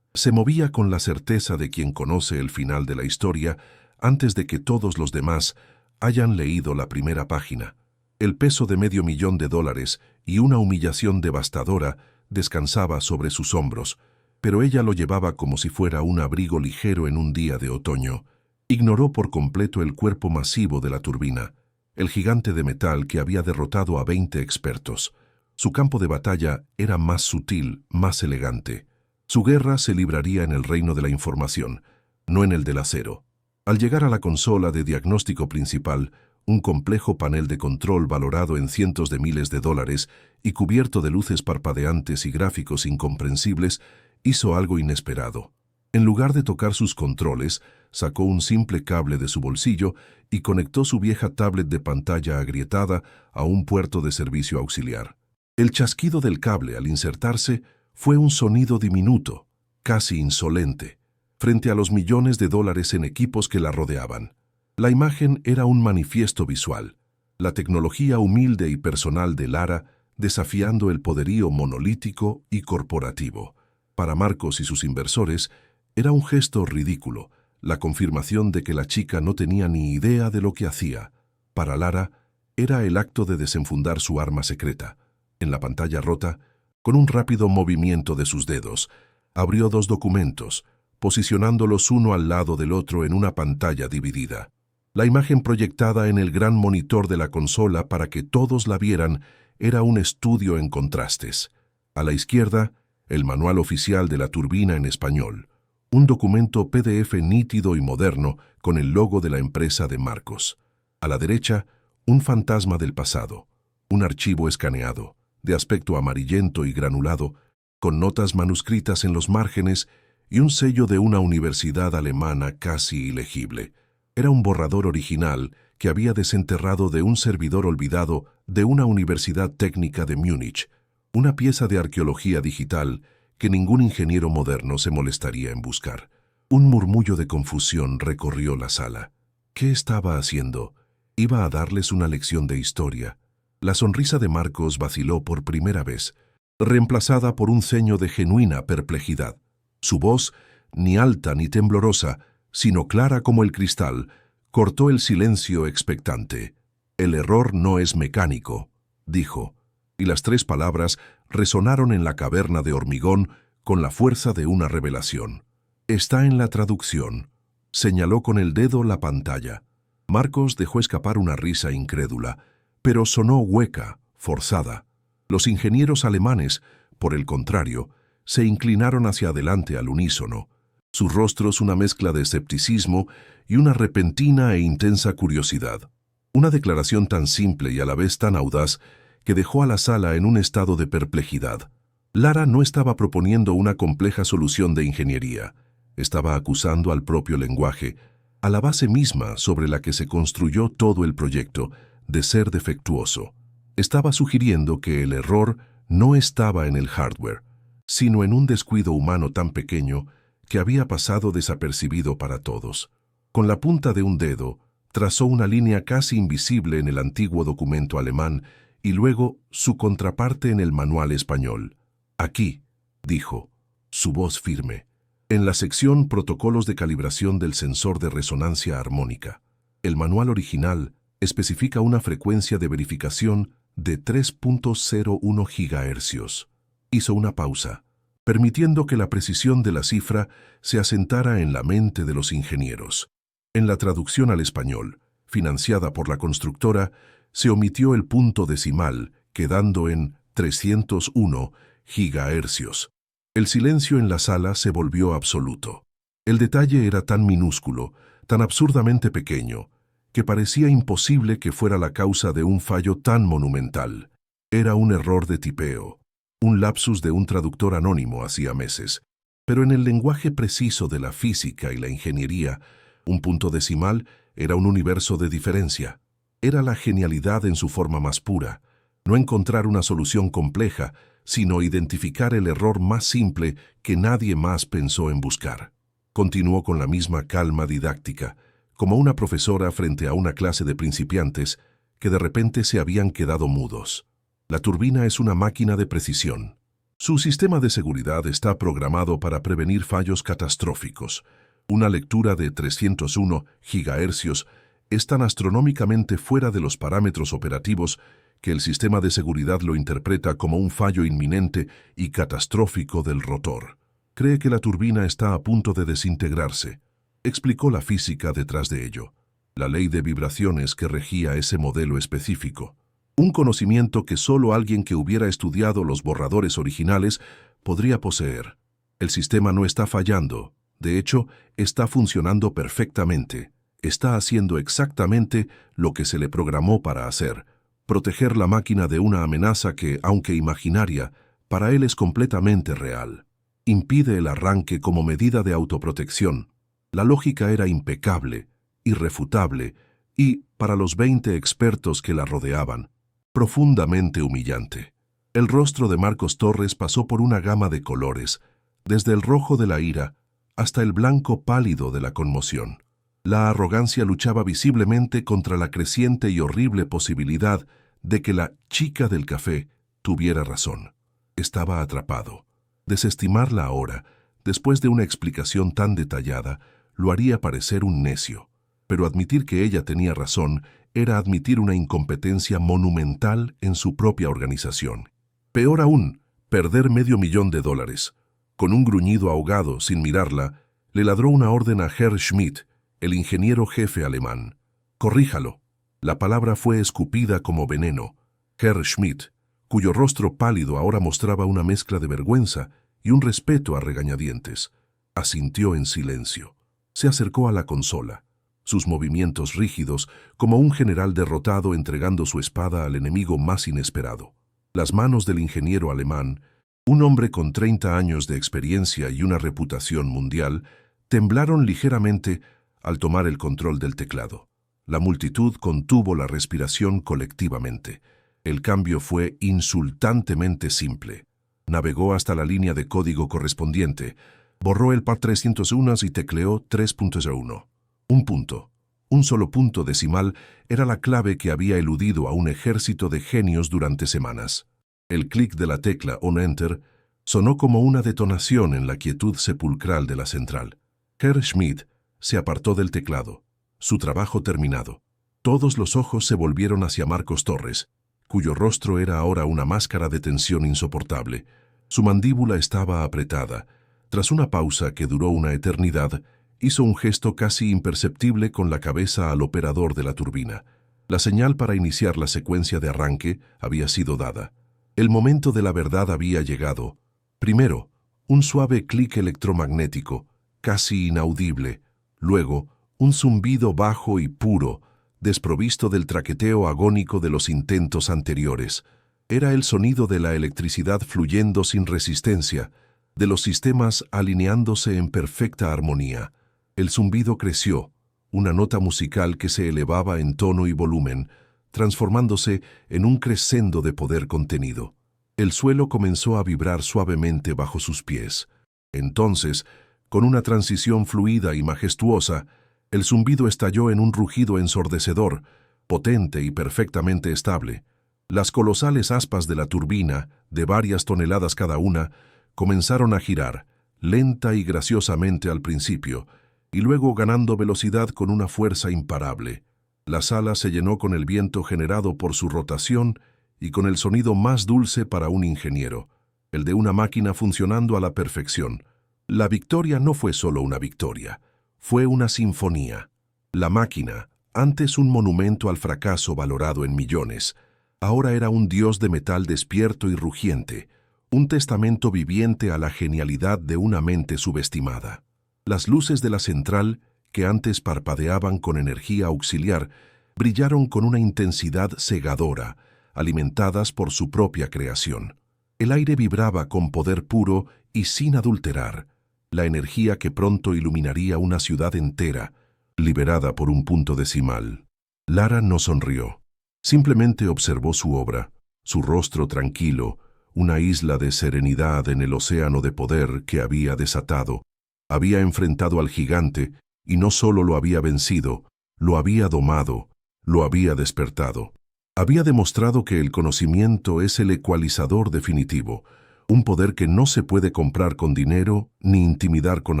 Se movía con la certeza de quien conoce el final de la historia antes de que todos los demás hayan leído la primera página. El peso de $500,000 y una humillación devastadora descansaba sobre sus hombros, pero ella lo llevaba como si fuera un abrigo ligero en un día de otoño. Ignoró por completo el cuerpo masivo de la turbina, el gigante de metal que había derrotado a 20 expertos. Su campo de batalla era más sutil, más elegante. Su guerra se libraría en el reino de la información, no en el del acero. Al llegar a la consola de diagnóstico principal, un complejo panel de control valorado en cientos de miles de dólares y cubierto de luces parpadeantes y gráficos incomprensibles, hizo algo inesperado. En lugar de tocar sus controles, sacó un simple cable de su bolsillo y conectó su vieja tablet de pantalla agrietada a un puerto de servicio auxiliar. El chasquido del cable al insertarse fue un sonido diminuto, casi insolente, frente a los millones de dólares en equipos que la rodeaban. La imagen era un manifiesto visual, la tecnología humilde y personal de Lara desafiando el poderío monolítico y corporativo. Para Marcos y sus inversores, era un gesto ridículo, la confirmación de que la chica no tenía ni idea de lo que hacía. Para Lara, era el acto de desenfundar su arma secreta. En la pantalla rota, con un rápido movimiento de sus dedos, abrió 2 documentos, posicionándolos uno al lado del otro en una pantalla dividida. La imagen proyectada en el gran monitor de la consola para que todos la vieran era un estudio en contrastes. A la izquierda, el manual oficial de la turbina en español, un documento PDF nítido y moderno con el logo de la empresa de Marcos. A la derecha, un fantasma del pasado, un archivo escaneado, de aspecto amarillento y granulado, con notas manuscritas en los márgenes y un sello de una universidad alemana casi ilegible. Era un borrador original que había desenterrado de un servidor olvidado de una universidad técnica de Múnich, una pieza de arqueología digital que ningún ingeniero moderno se molestaría en buscar. Un murmullo de confusión recorrió la sala. ¿Qué estaba haciendo? Iba a darles una lección de historia. La sonrisa de Marcos vaciló por primera vez, reemplazada por un ceño de genuina perplejidad. Su voz, ni alta ni temblorosa, sino clara como el cristal, cortó el silencio expectante. «El error no es mecánico», dijo, y las 3 palabras resonaron en la caverna de hormigón con la fuerza de una revelación. «Está en la traducción», señaló con el dedo la pantalla. Marcos dejó escapar una risa incrédula, pero sonó hueca, forzada. Los ingenieros alemanes, por el contrario, se inclinaron hacia adelante al unísono, sus rostros una mezcla de escepticismo y una repentina e intensa curiosidad. Una declaración tan simple y a la vez tan audaz que dejó a la sala en un estado de perplejidad. Lara no estaba proponiendo una compleja solución de ingeniería, estaba acusando al propio lenguaje, a la base misma sobre la que se construyó todo el proyecto, de ser defectuoso. Estaba sugiriendo que el error no estaba en el hardware, sino en un descuido humano tan pequeño que había pasado desapercibido para todos. Con la punta de un dedo, trazó una línea casi invisible en el antiguo documento alemán y luego su contraparte en el manual español. Aquí, dijo, su voz firme, en la sección Protocolos de calibración del sensor de resonancia armónica. El manual original especifica una frecuencia de verificación de 3.01 GHz. Hizo una pausa, permitiendo que la precisión de la cifra se asentara en la mente de los ingenieros. En la traducción al español, financiada por la constructora, se omitió el punto decimal, quedando en 301 GHz. El silencio en la sala se volvió absoluto. El detalle era tan minúsculo, tan absurdamente pequeño, que parecía imposible que fuera la causa de un fallo tan monumental. Era un error de tipeo, un lapsus de un traductor anónimo hacía meses. Pero en el lenguaje preciso de la física y la ingeniería, un punto decimal era un universo de diferencia. Era la genialidad en su forma más pura, no encontrar una solución compleja, sino identificar el error más simple que nadie más pensó en buscar. Continuó con la misma calma didáctica, como una profesora frente a una clase de principiantes que de repente se habían quedado mudos. La turbina es una máquina de precisión. Su sistema de seguridad está programado para prevenir fallos catastróficos. Una lectura de 301 GHz es tan astronómicamente fuera de los parámetros operativos que el sistema de seguridad lo interpreta como un fallo inminente y catastrófico del rotor. Cree que la turbina está a punto de desintegrarse. Explicó la física detrás de ello, la ley de vibraciones que regía ese modelo específico. Un conocimiento que solo alguien que hubiera estudiado los borradores originales podría poseer. El sistema no está fallando, de hecho, está funcionando perfectamente. Está haciendo exactamente lo que se le programó para hacer, proteger la máquina de una amenaza que, aunque imaginaria, para él es completamente real. Impide el arranque como medida de autoprotección. La lógica era impecable, irrefutable y, para los 20 expertos que la rodeaban, profundamente humillante. El rostro de Marcos Torres pasó por una gama de colores, desde el rojo de la ira hasta el blanco pálido de la conmoción. La arrogancia luchaba visiblemente contra la creciente y horrible posibilidad de que la chica del café tuviera razón. Estaba atrapado. Desestimarla ahora, después de una explicación tan detallada, lo haría parecer un necio. Pero admitir que ella tenía razón era admitir una incompetencia monumental en su propia organización. Peor aún, perder $500,000. Con un gruñido ahogado, sin mirarla, le ladró una orden a Herr Schmidt, el ingeniero jefe alemán. «Corríjalo». La palabra fue escupida como veneno. Herr Schmidt, cuyo rostro pálido ahora mostraba una mezcla de vergüenza y un respeto a regañadientes, asintió en silencio. Se acercó a la consola, sus movimientos rígidos, como un general derrotado entregando su espada al enemigo más inesperado. Las manos del ingeniero alemán, un hombre con 30 años de experiencia y una reputación mundial, temblaron ligeramente al tomar el control del teclado. La multitud contuvo la respiración colectivamente. El cambio fue insultantemente simple. Navegó hasta la línea de código correspondiente, borró el par 301 y tecleó 3.01. Un punto, un solo punto decimal, era la clave que había eludido a un ejército de genios durante semanas. El clic de la tecla on Enter sonó como una detonación en la quietud sepulcral de la central. Herr Schmidt se apartó del teclado, su trabajo terminado. Todos los ojos se volvieron hacia Marcos Torres, cuyo rostro era ahora una máscara de tensión insoportable. Su mandíbula estaba apretada. Tras una pausa que duró una eternidad, hizo un gesto casi imperceptible con la cabeza al operador de la turbina. La señal para iniciar la secuencia de arranque había sido dada. El momento de la verdad había llegado. Primero, un suave clic electromagnético, casi inaudible. Luego, un zumbido bajo y puro, desprovisto del traqueteo agónico de los intentos anteriores. Era el sonido de la electricidad fluyendo sin resistencia, de los sistemas alineándose en perfecta armonía. El zumbido creció, una nota musical que se elevaba en tono y volumen, transformándose en un crescendo de poder contenido. El suelo comenzó a vibrar suavemente bajo sus pies. Entonces, con una transición fluida y majestuosa, el zumbido estalló en un rugido ensordecedor, potente y perfectamente estable. Las colosales aspas de la turbina, de varias toneladas cada una, comenzaron a girar, lenta y graciosamente al principio, y luego ganando velocidad con una fuerza imparable. La sala se llenó con el viento generado por su rotación y con el sonido más dulce para un ingeniero, el de una máquina funcionando a la perfección. La victoria no fue solo una victoria, fue una sinfonía. La máquina, antes un monumento al fracaso valorado en millones, ahora era un dios de metal despierto y rugiente, un testamento viviente a la genialidad de una mente subestimada. Las luces de la central, que antes parpadeaban con energía auxiliar, brillaron con una intensidad cegadora, alimentadas por su propia creación. El aire vibraba con poder puro y sin adulterar, la energía que pronto iluminaría una ciudad entera, liberada por un punto decimal. Lara no sonrió. Simplemente observó su obra, su rostro tranquilo, una isla de serenidad en el océano de poder que había desatado. Había enfrentado al gigante y no solo lo había vencido, lo había domado, lo había despertado. Había demostrado que el conocimiento es el ecualizador definitivo, un poder que no se puede comprar con dinero ni intimidar con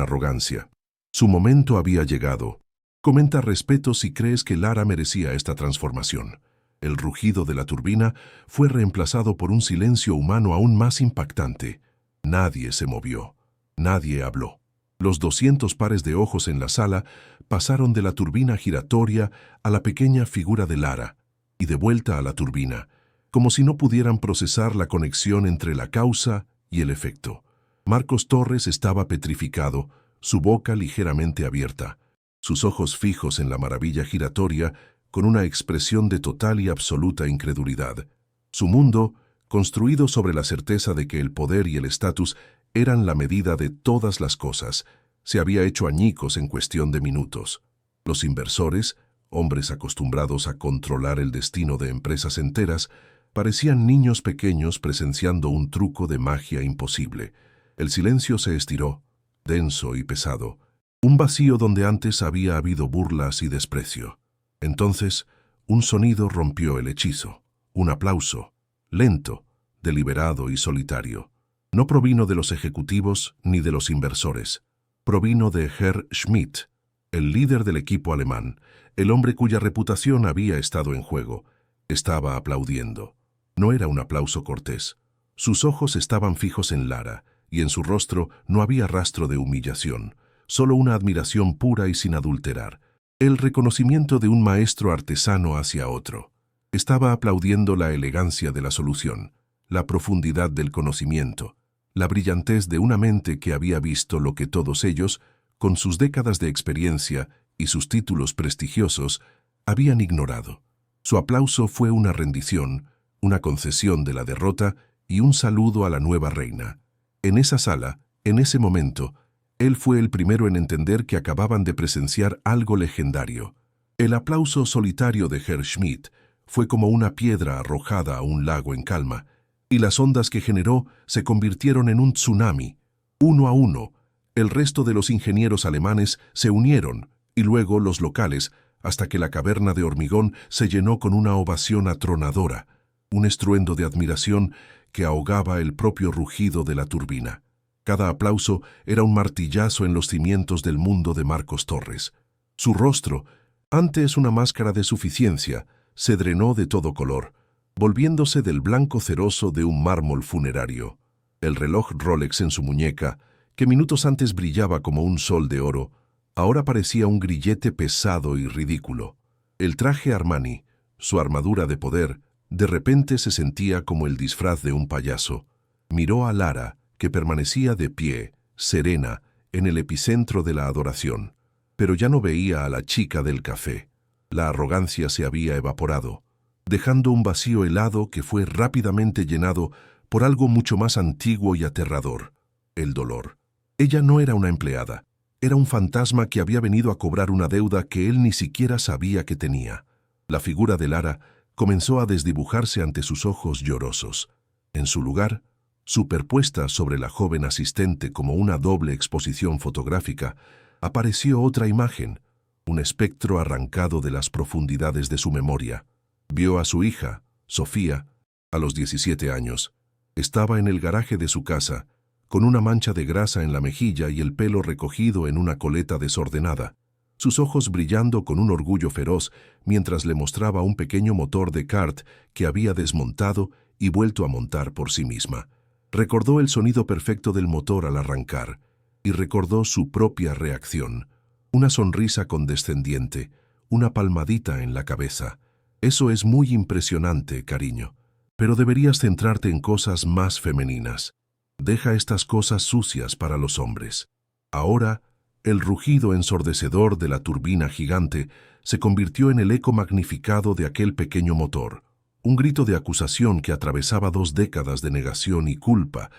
arrogancia. Su momento había llegado. Comenta respeto si crees que Lara merecía esta transformación. El rugido de la turbina fue reemplazado por un silencio humano aún más impactante. Nadie se movió. Nadie habló. Los 200 pares de ojos en la sala pasaron de la turbina giratoria a la pequeña figura de Lara y de vuelta a la turbina, como si no pudieran procesar la conexión entre la causa y el efecto. Marcos Torres estaba petrificado, su boca ligeramente abierta, sus ojos fijos en la maravilla giratoria con una expresión de total y absoluta incredulidad. Su mundo, construido sobre la certeza de que el poder y el estatus eran la medida de todas las cosas, se había hecho añicos en cuestión de minutos. Los inversores, hombres acostumbrados a controlar el destino de empresas enteras, parecían niños pequeños presenciando un truco de magia imposible. El silencio se estiró, denso y pesado, un vacío donde antes había habido burlas y desprecio. Entonces, un sonido rompió el hechizo, un aplauso, lento, deliberado y solitario. No provino de los ejecutivos ni de los inversores. Provino de Herr Schmidt, el líder del equipo alemán, el hombre cuya reputación había estado en juego. Estaba aplaudiendo. No era un aplauso cortés. Sus ojos estaban fijos en Lara, y en su rostro no había rastro de humillación, solo una admiración pura y sin adulterar. El reconocimiento de un maestro artesano hacia otro. Estaba aplaudiendo la elegancia de la solución, la profundidad del conocimiento, la brillantez de una mente que había visto lo que todos ellos, con sus décadas de experiencia y sus títulos prestigiosos, habían ignorado. Su aplauso fue una rendición, una concesión de la derrota y un saludo a la nueva reina. En esa sala, en ese momento, él fue el primero en entender que acababan de presenciar algo legendario. El aplauso solitario de Herr Schmidt fue como una piedra arrojada a un lago en calma, y las ondas que generó se convirtieron en un tsunami. Uno a uno, el resto de los ingenieros alemanes se unieron, y luego los locales, hasta que la caverna de hormigón se llenó con una ovación atronadora, un estruendo de admiración que ahogaba el propio rugido de la turbina. Cada aplauso era un martillazo en los cimientos del mundo de Marcos Torres. Su rostro, antes una máscara de suficiencia, se drenó de todo color, volviéndose del blanco ceroso de un mármol funerario. El reloj Rolex en su muñeca, que minutos antes brillaba como un sol de oro, ahora parecía un grillete pesado y ridículo. El traje Armani, su armadura de poder, de repente se sentía como el disfraz de un payaso. Miró a Lara, que permanecía de pie, serena, en el epicentro de la adoración. Pero ya no veía a la chica del café. La arrogancia se había evaporado, dejando un vacío helado que fue rápidamente llenado por algo mucho más antiguo y aterrador: el dolor. Ella no era una empleada, era un fantasma que había venido a cobrar una deuda que él ni siquiera sabía que tenía. La figura de Lara comenzó a desdibujarse ante sus ojos llorosos. En su lugar, superpuesta sobre la joven asistente como una doble exposición fotográfica, apareció otra imagen, un espectro arrancado de las profundidades de su memoria. Vio a su hija, Sofía, A los 17 años, estaba en el garaje de su casa, con una mancha de grasa en la mejilla y el pelo recogido en una coleta desordenada, sus ojos brillando con un orgullo feroz mientras le mostraba un pequeño motor de kart que había desmontado y vuelto a montar por sí misma. Recordó el sonido perfecto del motor al arrancar y recordó su propia reacción. Una sonrisa condescendiente, una palmadita en la cabeza. Eso es muy impresionante, cariño. Pero deberías centrarte en cosas más femeninas. Deja estas cosas sucias para los hombres. Ahora, el rugido ensordecedor de la turbina gigante se convirtió en el eco magnificado de aquel pequeño motor. Un grito de acusación que atravesaba 2 décadas de negación y culpa,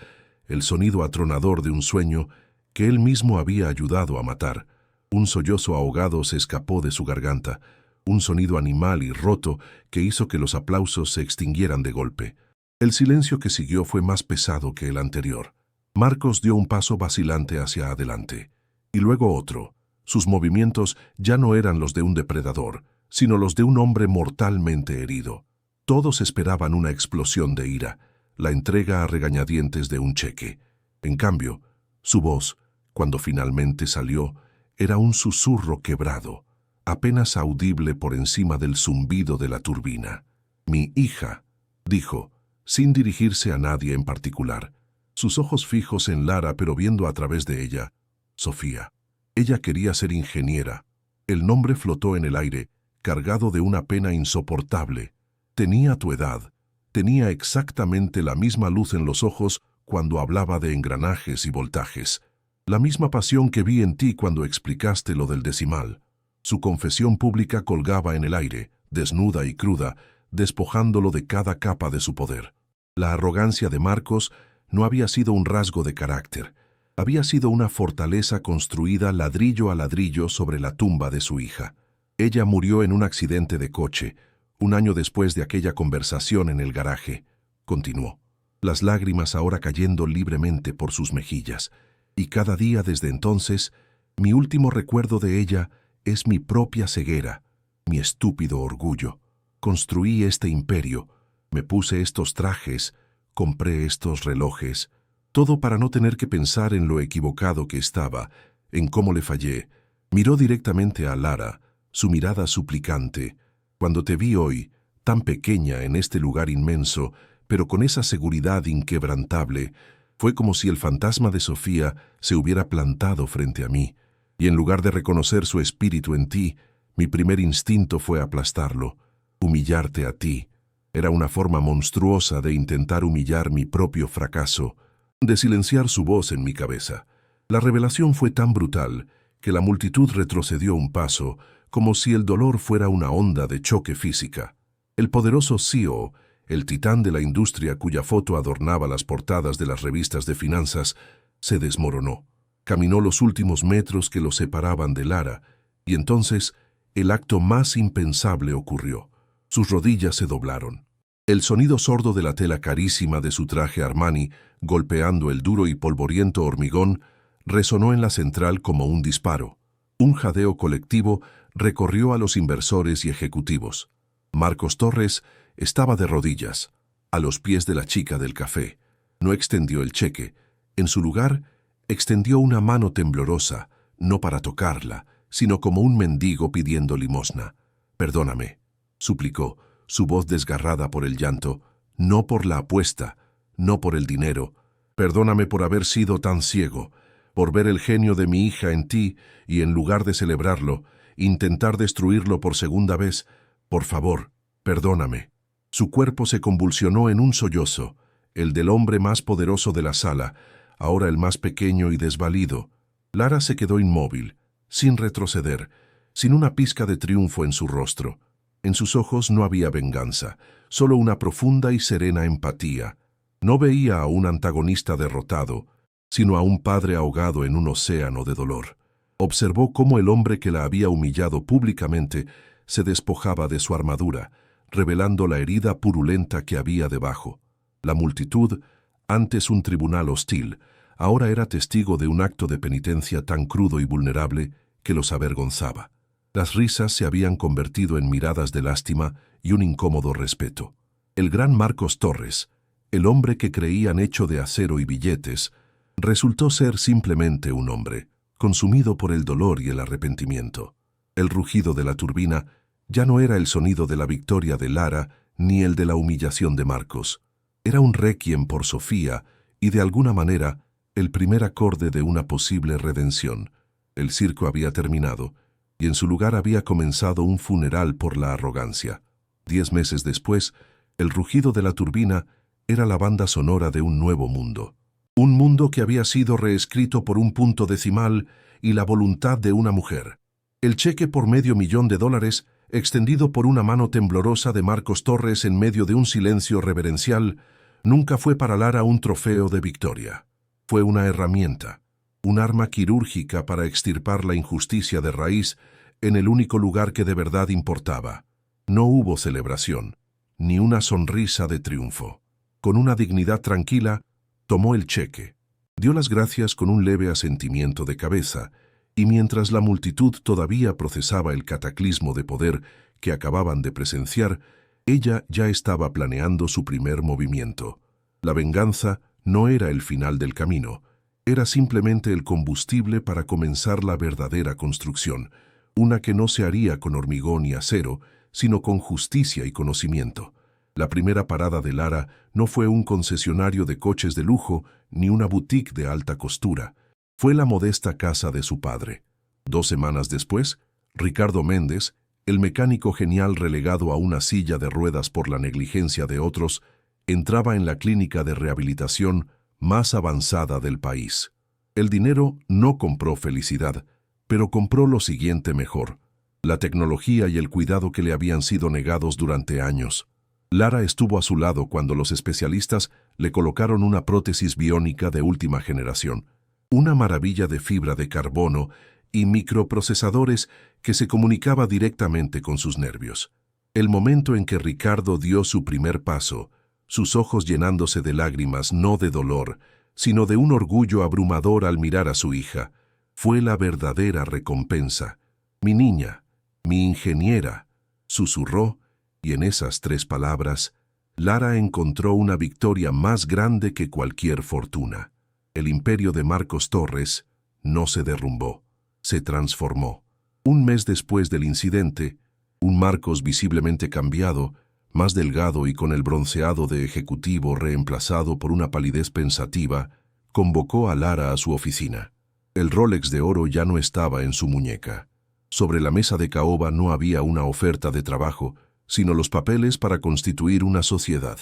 el sonido atronador de un sueño que él mismo había ayudado a matar. Un sollozo ahogado se escapó de su garganta, un sonido animal y roto que hizo que los aplausos se extinguieran de golpe. El silencio que siguió fue más pesado que el anterior. Marcos dio un paso vacilante hacia adelante, y luego otro. Sus movimientos ya no eran los de un depredador, sino los de un hombre mortalmente herido. Todos esperaban una explosión de ira, la entrega a regañadientes de un cheque. En cambio, su voz, cuando finalmente salió, era un susurro quebrado, apenas audible por encima del zumbido de la turbina. «Mi hija», dijo, sin dirigirse a nadie en particular, sus ojos fijos en Lara pero viendo a través de ella. Sofía. Ella quería ser ingeniera. El nombre flotó en el aire, cargado de una pena insoportable. Tenía tu edad. Tenía exactamente la misma luz en los ojos cuando hablaba de engranajes y voltajes. La misma pasión que vi en ti cuando explicaste lo del decimal. Su confesión pública colgaba en el aire, desnuda y cruda, despojándolo de cada capa de su poder. La arrogancia de Marcos no había sido un rasgo de carácter. Había sido una fortaleza construida ladrillo a ladrillo sobre la tumba de su hija. Ella murió en un accidente de coche, un año después de aquella conversación en el garaje. Continuó, las lágrimas ahora cayendo libremente por sus mejillas. Y cada día desde entonces, mi último recuerdo de ella es mi propia ceguera, mi estúpido orgullo. Construí este imperio, me puse estos trajes, compré estos relojes, todo para no tener que pensar en lo equivocado que estaba, en cómo le fallé. Miró directamente a Lara, su mirada suplicante. Cuando te vi hoy, tan pequeña en este lugar inmenso, pero con esa seguridad inquebrantable, fue como si el fantasma de Sofía se hubiera plantado frente a mí, y en lugar de reconocer su espíritu en ti, mi primer instinto fue aplastarlo, humillarte a ti. Era una forma monstruosa de intentar humillar mi propio fracaso, de silenciar su voz en mi cabeza. La revelación fue tan brutal que la multitud retrocedió un paso, como si el dolor fuera una onda de choque física. El poderoso CEO, el titán de la industria cuya foto adornaba las portadas de las revistas de finanzas, se desmoronó. Caminó los últimos metros que lo separaban de Lara, y entonces el acto más impensable ocurrió. Sus rodillas se doblaron. El sonido sordo de la tela carísima de su traje Armani, golpeando el duro y polvoriento hormigón, resonó en la central como un disparo. Un jadeo colectivo recorrió a los inversores y ejecutivos. Marcos Torres estaba de rodillas, a los pies de la chica del café. No extendió el cheque. En su lugar, extendió una mano temblorosa, no para tocarla, sino como un mendigo pidiendo limosna. «Perdóname», suplicó, su voz desgarrada por el llanto, «no por la apuesta, no por el dinero. Perdóname por haber sido tan ciego, por ver el genio de mi hija en ti y en lugar de celebrarlo, intentar destruirlo por segunda vez. Por favor, perdóname». Su cuerpo se convulsionó en un sollozo, el del hombre más poderoso de la sala, ahora el más pequeño y desvalido. Lara se quedó inmóvil, sin retroceder, sin una pizca de triunfo en su rostro. En sus ojos no había venganza, solo una profunda y serena empatía. No veía a un antagonista derrotado, sino a un padre ahogado en un océano de dolor. Observó cómo el hombre que la había humillado públicamente se despojaba de su armadura, revelando la herida purulenta que había debajo. La multitud, antes un tribunal hostil, ahora era testigo de un acto de penitencia tan crudo y vulnerable que los avergonzaba. Las risas se habían convertido en miradas de lástima y un incómodo respeto. El gran Marcos Torres, el hombre que creían hecho de acero y billetes, resultó ser simplemente un hombre, consumido por el dolor y el arrepentimiento. El rugido de la turbina ya no era el sonido de la victoria de Lara ni el de la humillación de Marcos. Era un requiem por Sofía y, de alguna manera, el primer acorde de una posible redención. El circo había terminado, y en su lugar había comenzado un funeral por la arrogancia. 10 meses después, el rugido de la turbina era la banda sonora de un nuevo mundo. Un mundo que había sido reescrito por un punto decimal y la voluntad de una mujer. El cheque por $500,000, extendido por una mano temblorosa de Marcos Torres en medio de un silencio reverencial, nunca fue para Lara un trofeo de victoria. Fue una herramienta, un arma quirúrgica para extirpar la injusticia de raíz en el único lugar que de verdad importaba. No hubo celebración, ni una sonrisa de triunfo. Con una dignidad tranquila, tomó el cheque, dio las gracias con un leve asentimiento de cabeza, y mientras la multitud todavía procesaba el cataclismo de poder que acababan de presenciar, ella ya estaba planeando su primer movimiento. La venganza no era el final del camino, era simplemente el combustible para comenzar la verdadera construcción, una que no se haría con hormigón y acero, sino con justicia y conocimiento. La primera parada de Lara no fue un concesionario de coches de lujo ni una boutique de alta costura. Fue la modesta casa de su padre. 2 semanas después, Ricardo Méndez, el mecánico genial relegado a una silla de ruedas por la negligencia de otros, entraba en la clínica de rehabilitación más avanzada del país. El dinero no compró felicidad, pero compró lo siguiente mejor: la tecnología y el cuidado que le habían sido negados durante años. Lara estuvo a su lado cuando los especialistas le colocaron una prótesis biónica de última generación, una maravilla de fibra de carbono y microprocesadores que se comunicaba directamente con sus nervios. El momento en que Ricardo dio su primer paso, sus ojos llenándose de lágrimas no de dolor, sino de un orgullo abrumador al mirar a su hija, fue la verdadera recompensa. «Mi niña, mi ingeniera», susurró, y en esas 3 palabras, Lara encontró una victoria más grande que cualquier fortuna. El imperio de Marcos Torres no se derrumbó, se transformó. Un mes después del incidente, un Marcos visiblemente cambiado, más delgado y con el bronceado de ejecutivo reemplazado por una palidez pensativa, convocó a Lara a su oficina. El Rolex de oro ya no estaba en su muñeca. Sobre la mesa de caoba no había una oferta de trabajo, sino los papeles para constituir una sociedad.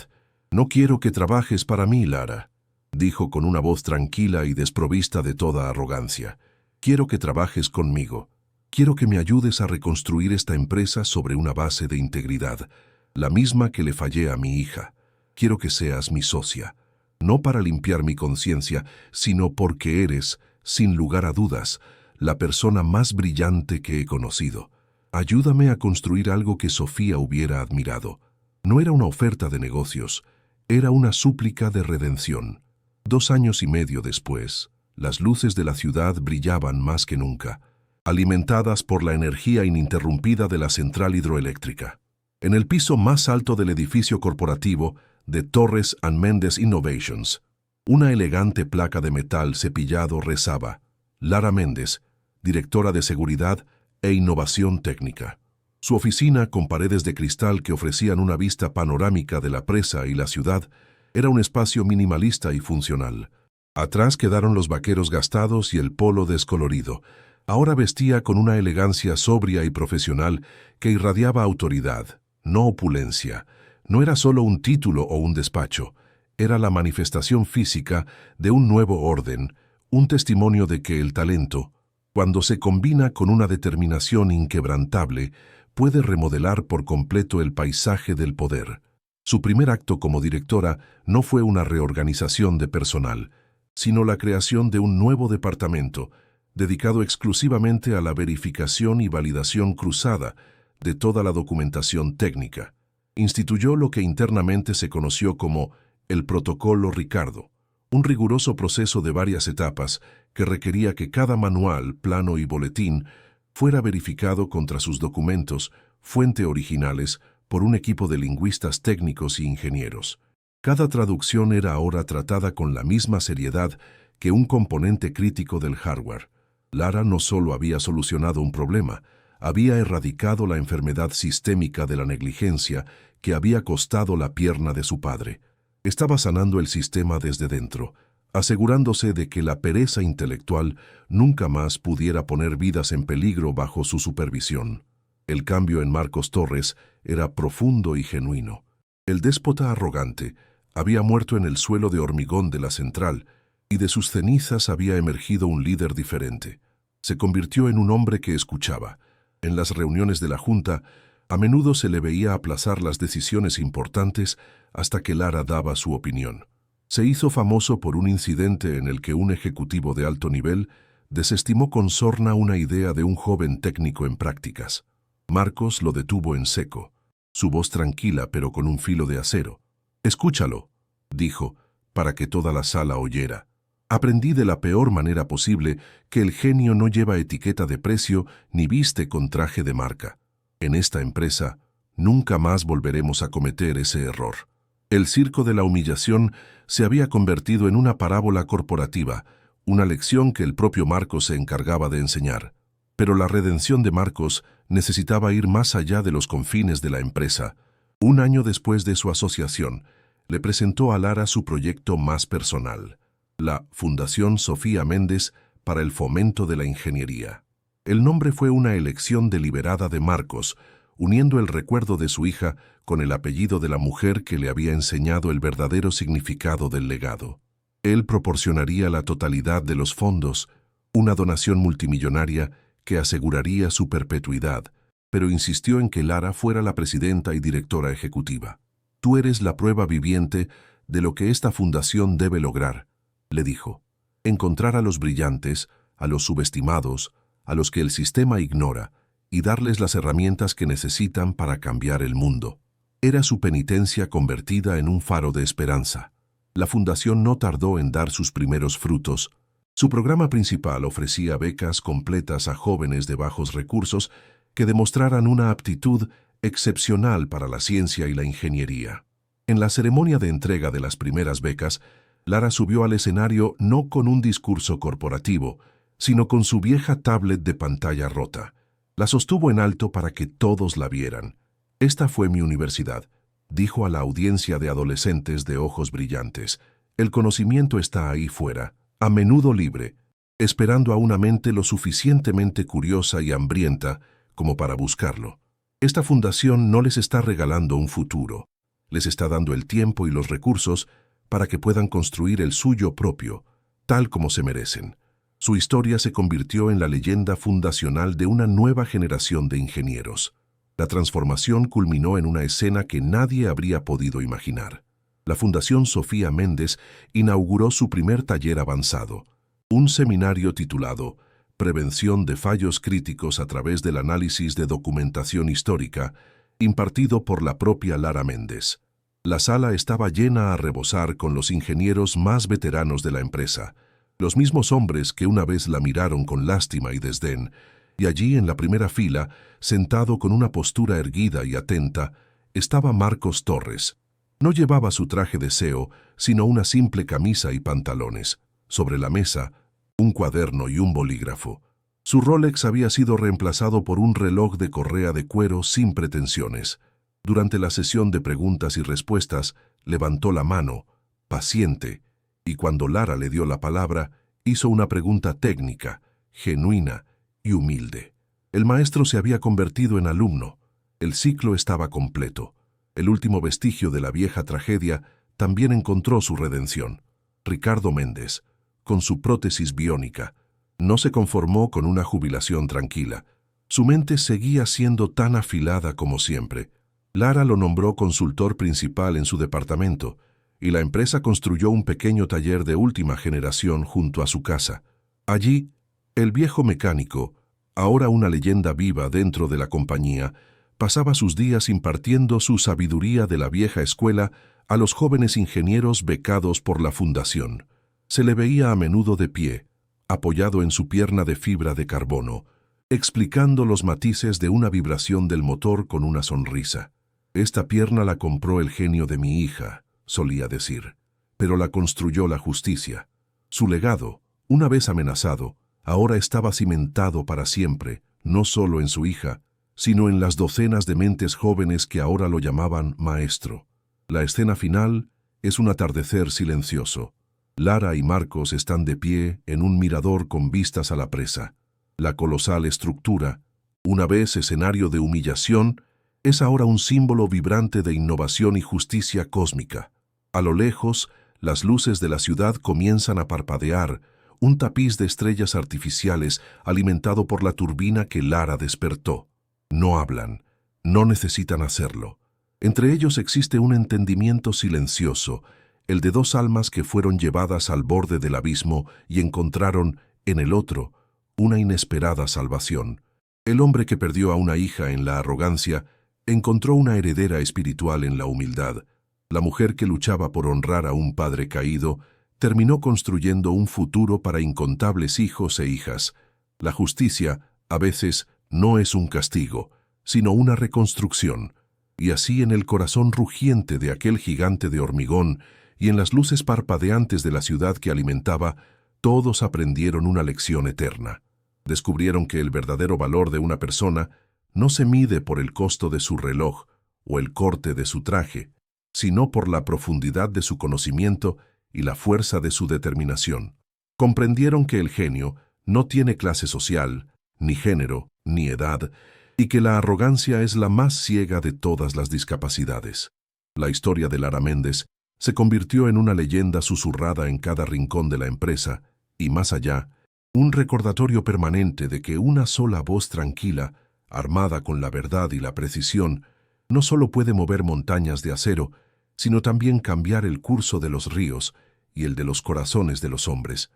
«No quiero que trabajes para mí, Lara», dijo con una voz tranquila y desprovista de toda arrogancia. «Quiero que trabajes conmigo. Quiero que me ayudes a reconstruir esta empresa sobre una base de integridad, la misma que le fallé a mi hija. Quiero que seas mi socia, no para limpiar mi conciencia, sino porque eres, sin lugar a dudas, la persona más brillante que he conocido. Ayúdame a construir algo que Sofía hubiera admirado». No era una oferta de negocios, era una súplica de redención. 2 años y medio después, las luces de la ciudad brillaban más que nunca, alimentadas por la energía ininterrumpida de la central hidroeléctrica. En el piso más alto del edificio corporativo de Torres & Méndez Innovations, una elegante placa de metal cepillado rezaba: «Lara Méndez, directora de seguridad e innovación técnica». Su oficina, con paredes de cristal que ofrecían una vista panorámica de la presa y la ciudad, era un espacio minimalista y funcional. Atrás quedaron los vaqueros gastados y el polo descolorido. Ahora vestía con una elegancia sobria y profesional que irradiaba autoridad, no opulencia. No era solo un título o un despacho, era la manifestación física de un nuevo orden, un testimonio de que el talento, cuando se combina con una determinación inquebrantable, puede remodelar por completo el paisaje del poder. Su primer acto como directora no fue una reorganización de personal, sino la creación de un nuevo departamento, dedicado exclusivamente a la verificación y validación cruzada de toda la documentación técnica. Instituyó lo que internamente se conoció como el Protocolo Ricardo, un riguroso proceso de varias etapas que requería que cada manual, plano y boletín fuera verificado contra sus documentos, fuente originales, por un equipo de lingüistas técnicos y ingenieros. Cada traducción era ahora tratada con la misma seriedad que un componente crítico del hardware. Lara no solo había solucionado un problema, había erradicado la enfermedad sistémica de la negligencia que había costado la pierna de su padre. Estaba sanando el sistema desde dentro, asegurándose de que la pereza intelectual nunca más pudiera poner vidas en peligro bajo su supervisión. El cambio en Marcos Torres era profundo y genuino. El déspota arrogante había muerto en el suelo de hormigón de la central y de sus cenizas había emergido un líder diferente. Se convirtió en un hombre que escuchaba. En las reuniones de la Junta, a menudo se le veía aplazar las decisiones importantes hasta que Lara daba su opinión. Se hizo famoso por un incidente en el que un ejecutivo de alto nivel desestimó con sorna una idea de un joven técnico en prácticas. Marcos lo detuvo en seco, su voz tranquila pero con un filo de acero. «Escúchalo», dijo, para que toda la sala oyera. «Aprendí de la peor manera posible que el genio no lleva etiqueta de precio ni viste con traje de marca. En esta empresa, nunca más volveremos a cometer ese error». El circo de la humillación se había convertido en una parábola corporativa, una lección que el propio Marcos se encargaba de enseñar. Pero la redención de Marcos necesitaba ir más allá de los confines de la empresa. Un año después de su asociación, le presentó a Lara su proyecto más personal, la Fundación Sofía Méndez para el Fomento de la Ingeniería. El nombre fue una elección deliberada de Marcos, uniendo el recuerdo de su hija con el apellido de la mujer que le había enseñado el verdadero significado del legado. Él proporcionaría la totalidad de los fondos, una donación multimillonaria que aseguraría su perpetuidad, pero insistió en que Lara fuera la presidenta y directora ejecutiva. «Tú eres la prueba viviente de lo que esta fundación debe lograr», le dijo. «Encontrar a los brillantes, a los subestimados, a los que el sistema ignora, y darles las herramientas que necesitan para cambiar el mundo». Era su penitencia convertida en un faro de esperanza. La fundación no tardó en dar sus primeros frutos. Su programa principal ofrecía becas completas a jóvenes de bajos recursos que demostraran una aptitud excepcional para la ciencia y la ingeniería. En la ceremonia de entrega de las primeras becas, Lara subió al escenario no con un discurso corporativo, sino con su vieja tablet de pantalla rota. La sostuvo en alto para que todos la vieran. «Esta fue mi universidad», dijo a la audiencia de adolescentes de ojos brillantes. «El conocimiento está ahí fuera, a menudo libre, esperando a una mente lo suficientemente curiosa y hambrienta como para buscarlo. Esta fundación no les está regalando un futuro, les está dando el tiempo y los recursos para que puedan construir el suyo propio, tal como se merecen». Su historia se convirtió en la leyenda fundacional de una nueva generación de ingenieros. La transformación culminó en una escena que nadie habría podido imaginar. La Fundación Sofía Méndez inauguró su primer taller avanzado, un seminario titulado Prevención de fallos críticos a través del análisis de documentación histórica, impartido por la propia Lara Méndez. La sala estaba llena a rebosar con los ingenieros más veteranos de la empresa, los mismos hombres que una vez la miraron con lástima y desdén, y allí en la primera fila, sentado con una postura erguida y atenta, estaba Marcos Torres. No llevaba su traje de CEO, sino una simple camisa y pantalones. Sobre la mesa, un cuaderno y un bolígrafo. Su Rolex había sido reemplazado por un reloj de correa de cuero sin pretensiones. Durante la sesión de preguntas y respuestas, levantó la mano, paciente, y cuando Lara le dio la palabra, hizo una pregunta técnica, genuina y humilde. El maestro se había convertido en alumno. El ciclo estaba completo. El último vestigio de la vieja tragedia también encontró su redención. Ricardo Méndez, con su prótesis biónica, no se conformó con una jubilación tranquila. Su mente seguía siendo tan afilada como siempre. Lara lo nombró consultor principal en su departamento, y la empresa construyó un pequeño taller de última generación junto a su casa. Allí, el viejo mecánico, ahora una leyenda viva dentro de la compañía, pasaba sus días impartiendo su sabiduría de la vieja escuela a los jóvenes ingenieros becados por la fundación. Se le veía a menudo de pie, apoyado en su pierna de fibra de carbono, explicando los matices de una vibración del motor con una sonrisa. «Esta pierna la compró el genio de mi hija», solía decir, «pero la construyó la justicia». Su legado, una vez amenazado, ahora estaba cimentado para siempre, no solo en su hija, sino en las docenas de mentes jóvenes que ahora lo llamaban maestro. La escena final es un atardecer silencioso. Lara y Marcos están de pie en un mirador con vistas a la presa. La colosal estructura, una vez escenario de humillación, es ahora un símbolo vibrante de innovación y justicia cósmica. A lo lejos, las luces de la ciudad comienzan a parpadear, un tapiz de estrellas artificiales alimentado por la turbina que Lara despertó. No hablan, no necesitan hacerlo. Entre ellos existe un entendimiento silencioso, el de dos almas que fueron llevadas al borde del abismo y encontraron, en el otro, una inesperada salvación. El hombre que perdió a una hija en la arrogancia encontró una heredera espiritual en la humildad. La mujer que luchaba por honrar a un padre caído terminó construyendo un futuro para incontables hijos e hijas. La justicia, a veces, no es un castigo, sino una reconstrucción. Y así en el corazón rugiente de aquel gigante de hormigón y en las luces parpadeantes de la ciudad que alimentaba, todos aprendieron una lección eterna. Descubrieron que el verdadero valor de una persona no se mide por el costo de su reloj o el corte de su traje, sino por la profundidad de su conocimiento y la fuerza de su determinación. Comprendieron que el genio no tiene clase social, ni género, ni edad, y que la arrogancia es la más ciega de todas las discapacidades. La historia de Lara Méndez se convirtió en una leyenda susurrada en cada rincón de la empresa, y más allá, un recordatorio permanente de que una sola voz tranquila, armada con la verdad y la precisión, no solo puede mover montañas de acero, sino también cambiar el curso de los ríos y el de los corazones de los hombres.